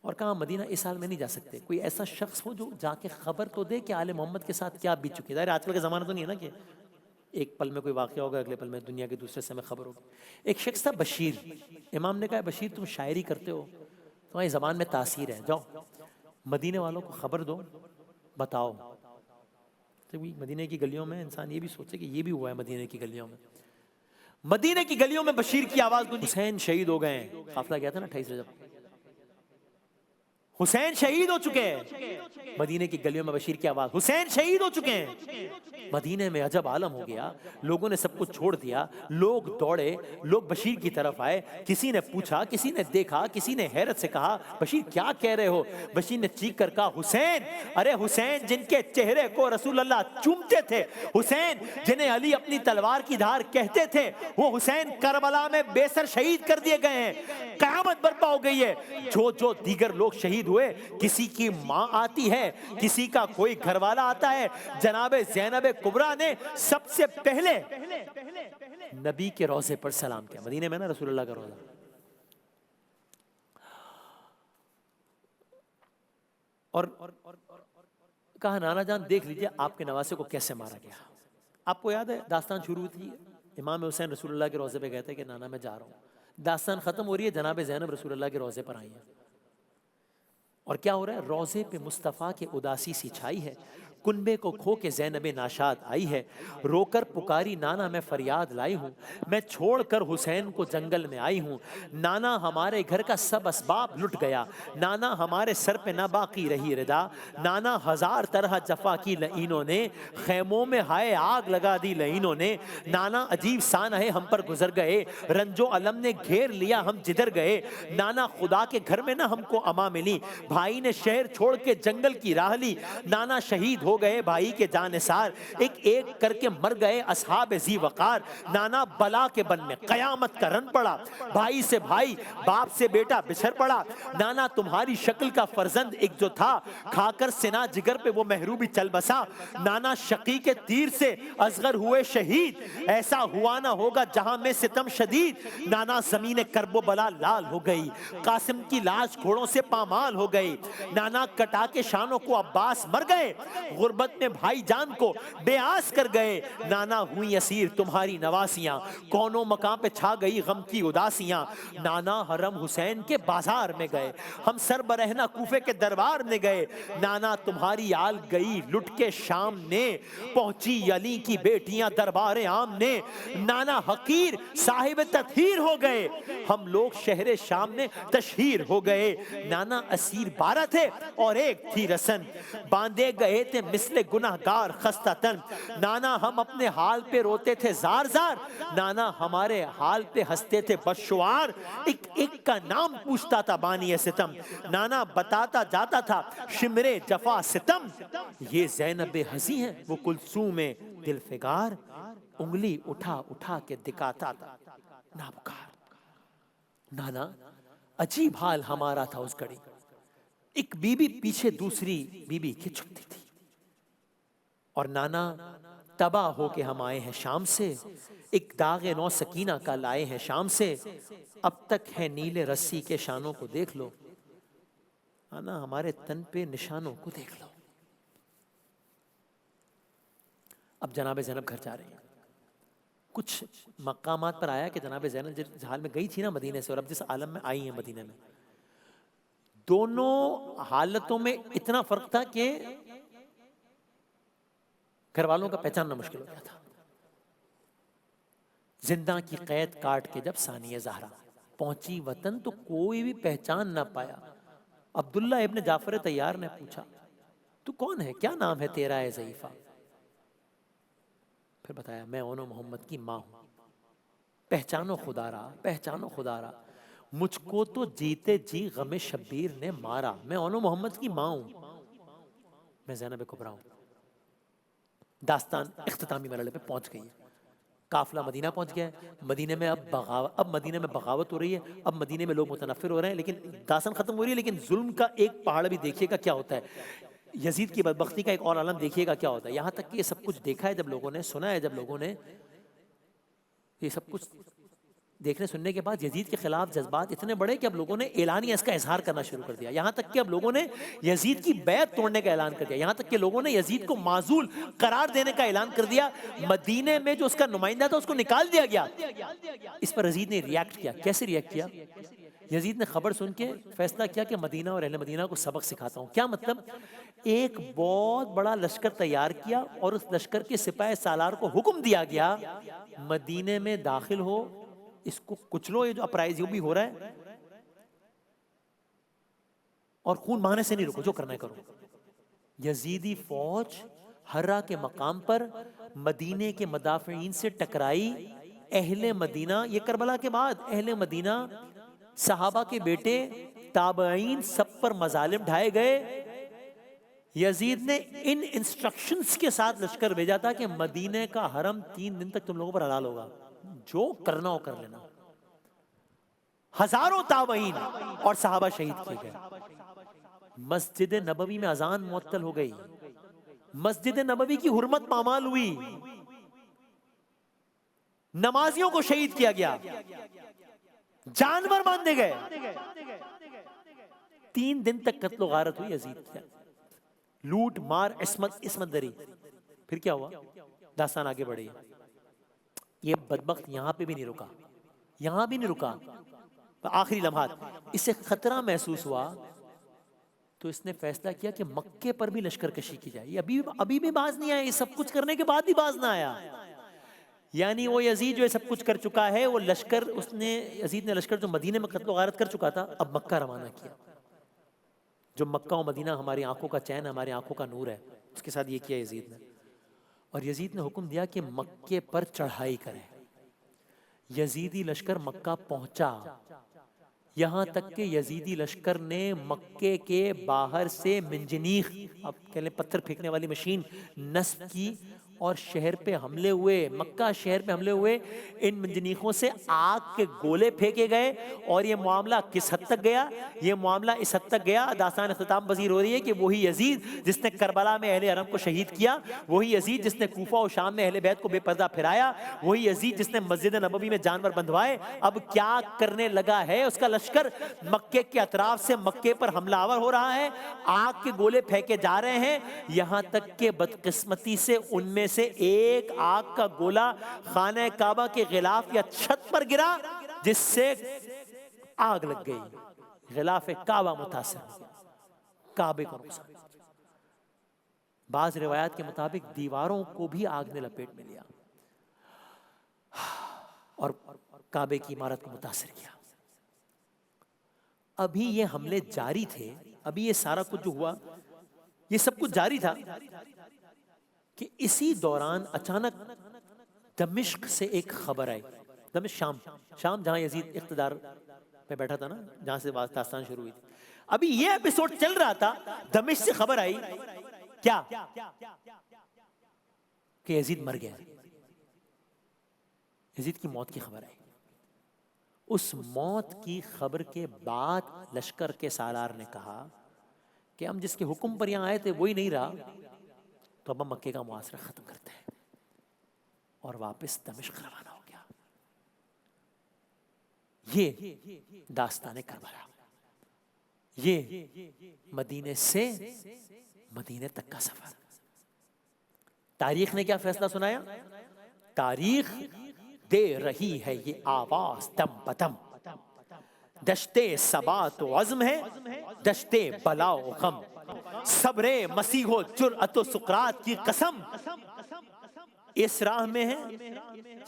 اور کہا مدینہ اس حال میں نہیں جا سکتے، کوئی ایسا شخص ہو جو جا کے خبر تو دے کہ آل محمد کے ساتھ کیا بیت چکی ہے۔ ظاہر آج کل کا زمانہ تو نہیں ہے نا کہ ایک پل میں کوئی واقعہ ہوگا، اگلے پل میں دنیا کے دوسرے سے میں خبر ہوگی۔ ایک شخص تھا بشیر، امام نے کہا بشیر تم شاعری کرتے ہو، تمہاری زبان میں تاثیر ہے، جاؤ مدینے والوں کو خبر دو، بتاؤ۔ مدینے کی گلیوں میں انسان یہ بھی سوچے کہ یہ بھی ہوا ہے مدینے کی گلیوں میں۔ مدینے کی گلیوں میں بشیر کی آواز گونجی، حسین شہید ہو گئے ہیں۔ قافلہ گیا تھا نا 28 رجب، حسین شہید ہو چکے ہیں۔ مدینے کی گلیوں میں بشیر کی آواز، حسین شہید ہو چکے ہیں۔ مدینے میں عجب عالم ہو گیا، لوگوں نے سب کچھ چھوڑ دیا، لوگ دوڑے، لوگ بشیر کی طرف آئے، کسی نے پوچھا، کسی نے دیکھا، کسی نے حیرت سے کہا بشیر کیا کہہ رہے ہو؟ بشیر نے چیخ کر کہا حسین، ارے حسین جن کے چہرے کو رسول اللہ چومتے تھے، حسین جنہیں علی اپنی تلوار کی دھار کہتے تھے، وہ حسین کربلا میں بے سر شہید کر دیے گئے ہیں۔ قیامت برپا ہو گئی ہے۔ جو دیگر لوگ شہید ہوئے، کسی کی ماں آتی ہے، کسی کا کوئی گھر والا آتا ہے، جناب زینب کبریٰ نے سب سے پہلے نبی کے روضے پر سلام کیا۔ مدینے میں نا رسول اللہ کا روضہ، اور کہا نانا جان دیکھ لیجئے آپ کے نواسے کو کیسے مارا گیا۔ آپ کو یاد ہے داستان شروع تھی، امام حسین رسول اللہ کے روضے پہ کہتے ہیں کہ نانا میں جا رہا ہوں، داستان ختم ہو رہی ہے، جناب زینب رسول اللہ کے روضے پر آئی ہیں، اور کیا ہو رہا ہے؟ روضے پہ مصطفیٰ کے اداسی سی چھائی ہے، کنبے کو کھو کے زینب ناشاد آئی ہے، رو کر پکاری نانا میں فریاد لائی ہوں، میں چھوڑ کر حسین کو جنگل میں آئی ہوں، نانا ہمارے گھر کا سب اسباب لٹ گیا، نانا ہمارے سر پہ نہ باقی رہی ردا، نانا ہزار طرح جفا کی لعینوں نے، خیموں میں ہائے آگ لگا دی لعینوں نے، نانا عجیب سانحے ہم پر گزر گئے، رنج و علم نے گھیر لیا ہم جدھر گئے، نانا خدا کے گھر میں نہ ہم کو اما ملی، بھائی نے شہر چھوڑ کے جنگل کی راہ لی، نانا شہید ہو گئے بھائی کے جانثار، ایک ایک کر کے مر گئے اصحاب ذی وقار، نانا بلا کے بن میں قیامت کا رن پڑا، بھائی سے بھائی باپ سے بیٹا بچھڑ پڑا، نانا تمہاری شکل کا فرزند ایک جو تھا، کھا کر سنا جگر پہ وہ محروبی چل بسا، نانا شقی کے تیر سے اصغر ہوئے شہید، ایسا ہوا نہ ہوگا جہاں میں ستم شدید، نانا زمین کرب و بلا لال ہو گئی، قاسم کی لاش گھوڑوں سے پامال ہو گئی، نانا کٹا کے شانوں کو عباس مر گئے، غربت میں بھائی جان کو بے آس کر گئے، نانا ہوئی اسیر تمہاری نواسیاں، کونوں مقام پہ چھا گئی غم کی اداسیاں، نانا حرم حسین کے بازار میں گئے، ہم سر برہنہ کوفے کے دربار میں گئے، نانا تمہاری آل گئی لٹ کے شام نے، پہنچی علی کی بیٹیاں دربار عام نے، نانا حقیر صاحب تطہیر ہو گئے، ہم لوگ شہر شام میں تشہیر ہو گئے، نانا اسیر 12 تھے اور ایک تھی رسن، باندھے گئے تھے مثل گناہگار خستہ تن، نانا ہم اپنے حال پہ روتے تھے زار زار، نانا ہمارے حال پہ ہنستے تھے بدشعار، ایک ایک کا نام پوچھتا تھا بانی ستم، نانا بتاتا جاتا تھا شمر جفا ستم، یہ زینب ہنسی ہیں وہ کلثوم دل فگار، انگلی اٹھا اٹھا کے دکھاتا تھا نابکار، نانا عجیب حال ہمارا تھا اس گھڑی، ایک بی بی پیچھے دوسری بی بی کی چھپتی تھی، اور نانا تباہ ہو کے ہم آئے ہیں شام سے، ایک داغ نو سکینہ کا لائے ہیں شام سے، اب تک ہے نیلے رسی کے شانوں کو دیکھ لو، نانا ہمارے تن پہ نشانوں کو دیکھ لو۔ اب جناب زینب گھر جا رہے ہیں، کچھ مقامات پر آیا کہ جناب زینب جس حال میں گئی تھی نا مدینے سے اور اب جس عالم میں آئی ہیں مدینے میں، دونوں حالتوں میں اتنا فرق تھا کہ گھر والوں کا پہچاننا مشکل ہو گیا تھا۔ زندہ کی قید کاٹ کے جب ثانیہ زہرا پہنچی وطن تو کوئی بھی پہچان نہ پایا، عبداللہ ابن جعفر طیار نے پوچھا تو کون ہے، کیا نام ہے تیرا اے ضعیفہ؟ پھر بتایا میں اونو محمد کی ماں ہوں، پہچانو خدا را پہچانو خدا را، مجھ کو تو جیتے جی غم شبیر نے مارا، میں اونو محمد کی ماں ہوں، میں زینب کبریٰ ہوں۔ داستان اختتامی مرحلے پہ پہنچ گئی ہے، قافلہ مدینہ پہنچ گیا ہے، مدینے میں اب مدینے میں بغاوت ہو رہی ہے، اب مدینے میں لوگ متنفر ہو رہے ہیں، لیکن داستان ختم ہو رہی ہے، لیکن ظلم کا ایک پہاڑ بھی دیکھیے گا کیا ہوتا ہے، یزید کی بدبختی کا ایک اور عالم دیکھیے گا کیا ہوتا ہے، یہاں تک کہ یہ سب کچھ دیکھا ہے جب لوگوں نے، سنا ہے جب لوگوں نے، یہ سب کچھ دیکھنے سننے کے بعد یزید کے خلاف جذبات اتنے بڑے کہ اب لوگوں نے اعلانیہ اس کا اظہار کرنا شروع کر دیا، یہاں تک کہ اب لوگوں نے یزید کی بیعت توڑنے کا اعلان کر دیا، یہاں تک کہ لوگوں نے یزید کو معزول قرار دینے کا اعلان کر دیا، مدینے میں جو اس کا نمائندہ تھا اس کو نکال دیا گیا۔ اس پر یزید نے ریاکٹ کیا، کیسے ریاکٹ کیا؟ یزید نے خبر سن کے فیصلہ کیا کہ مدینہ اور اہل مدینہ کو سبق سکھاتا ہوں، کیا مطلب؟ ایک بہت بڑا لشکر تیار کیا اور اس لشکر کے سپاہ سالار کو حکم دیا گیا مدینے میں داخل ہو، اس کو کچلو، یہ جو اپرائز بھی ہو رہا ہے، اور خون بہانے سے نہیں رکو، جو کرنا ہے کرو۔ یزیدی فوج ہرا کے مقام پر مدینے کے مدافعین سے ٹکرائی، اہل مدینہ، یہ کربلا کے بعد اہل مدینہ، صحابہ کے بیٹے، تابعین، سب پر مظالم ڈھائے گئے۔ یزید نے ان انسٹرکشنز کے ساتھ لشکر بھیجا تھا کہ مدینے کا حرم 3 دن تک تم لوگوں پر حلال ہوگا، جو کرنا ہو کر لینا۔ ہزاروں تابعین اور صحابہ شہید کیے گئے، مسجد نبوی میں اذان معطل ہو گئی، مسجد نبوی کی حرمت پامال ہوئی، نمازیوں کو شہید کیا گیا، جانور باندھے گئے، 3 دن تک قتل و غارت ہوئی یزید کی، لوٹ مار عصمت دری۔ پھر کیا ہوا؟ داستان آگے بڑھی، یہ بدبخت یہاں پہ بھی نہیں رکا، یہاں بھی نہیں رکا، آخری لمحات اسے خطرہ محسوس ہوا تو اس نے فیصلہ کیا کہ مکے پر بھی لشکر کشی کی جائے. یہ ابھی بھی باز نہیں آیا, یہ سب کچھ کرنے کے بعد بھی باز نہ آیا. یعنی وہ یزید جو سب کچھ کر چکا ہے, وہ لشکر یزید نے لشکر جو مدینے میں قتل و غارت کر چکا تھا, اب مکہ روانہ کیا. جو مکہ و مدینہ ہماری آنکھوں کا چین ہے, ہماری آنکھوں کا نور ہے, اس کے ساتھ یہ کیا یزید نے. اور یزید نے حکم دیا کہ مکے پر چڑھائی کرے. یزیدی لشکر مکہ پہنچا, یہاں تک کہ یزیدی لشکر نے مکے کے باہر سے منجنیق, اب کہہ لیں پتھر پھینکنے والی مشین, نصب کی اور شہر پہ حملے ہوئے, مکہ شہر پہ حملے ہوئے. ان منجنیقوں سے آگ کے گولے پھینکے گئے. اور یہ معاملہ کس حد تک گیا؟ یہ معاملہ اس حد تک گیا, داستان اختتام پذیر ہو رہی ہے کہ وہی یزید جس نے کربلا میں اہل حرم کو شہید کیا, وہی یزید جس نے کوفہ و شام میں اہل بیت کو بے پردہ پھرایا, وہی یزید جس نے مسجد نبوی میں جانور بندھوائے, اب کیا کرنے لگا ہے؟ اس کا لشکر مکے کے اطراف سے مکے پر حملہ آور ہو رہا ہے, آگ کے گولے پھینکے جا رہے ہیں, یہاں تک کہ بدقسمتی سے ان میں سے ایک آگ کا گولا خانہ کعبہ کے غلاف یا چھت پر گرا, جس سے آگ لگ گئی. غلاف کعبہ متاثر ہو گیا, کعبے کو نقصان. بعض روایات کے مطابق دیواروں کو بھی آگ نے لپیٹ میں لیا اور کعبے کی عمارت کو متاثر کیا. ابھی یہ حملے جاری تھے, ابھی یہ سارا کچھ جو ہوا یہ سب کچھ جاری تھا کہ اسی دوران اچانک دمشق سے ایک خبر آئی. دمشق شام جہاں یزید اقتدار پہ بیٹھا تھا نا, جہاں سے داستان شروع ہوئی تھی. ابھی یہ ایپیسوڈ چل رہا تھا, دمشق سے خبر آئی کیا کہ یزید مر گیا. یزید کی موت کی خبر آئی. اس موت کی خبر کے بعد لشکر کے سالار نے کہا کہ ہم جس کے حکم پر یہاں آئے تھے وہی نہیں رہا, تو اب ہم مکے کا محاصرہ ختم کرتے ہیں, اور واپس دمشق روانہ ہو گیا. یہ داستان کربلا, یہ مدینے سے مدینے تک کا سفر. تاریخ نے کیا فیصلہ سنایا؟ تاریخ دے رہی ہے یہ آواز دم بدم, دشتے ثبات و عزم ہے, دشتے بلا و غم, صبر مسیح و جرأت و سقراط کی قسم. اس راہ میں ہے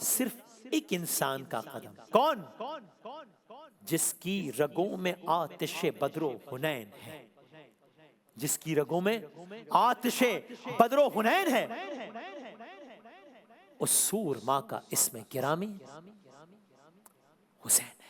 صرف ایک انسان کا قدم. کون؟ جس کی رگوں میں آتش بدر و حنین ہے, جس کی رگوں میں آتش بدر و حنین ہے. اس سور ماں کا اسم گرامی حسین.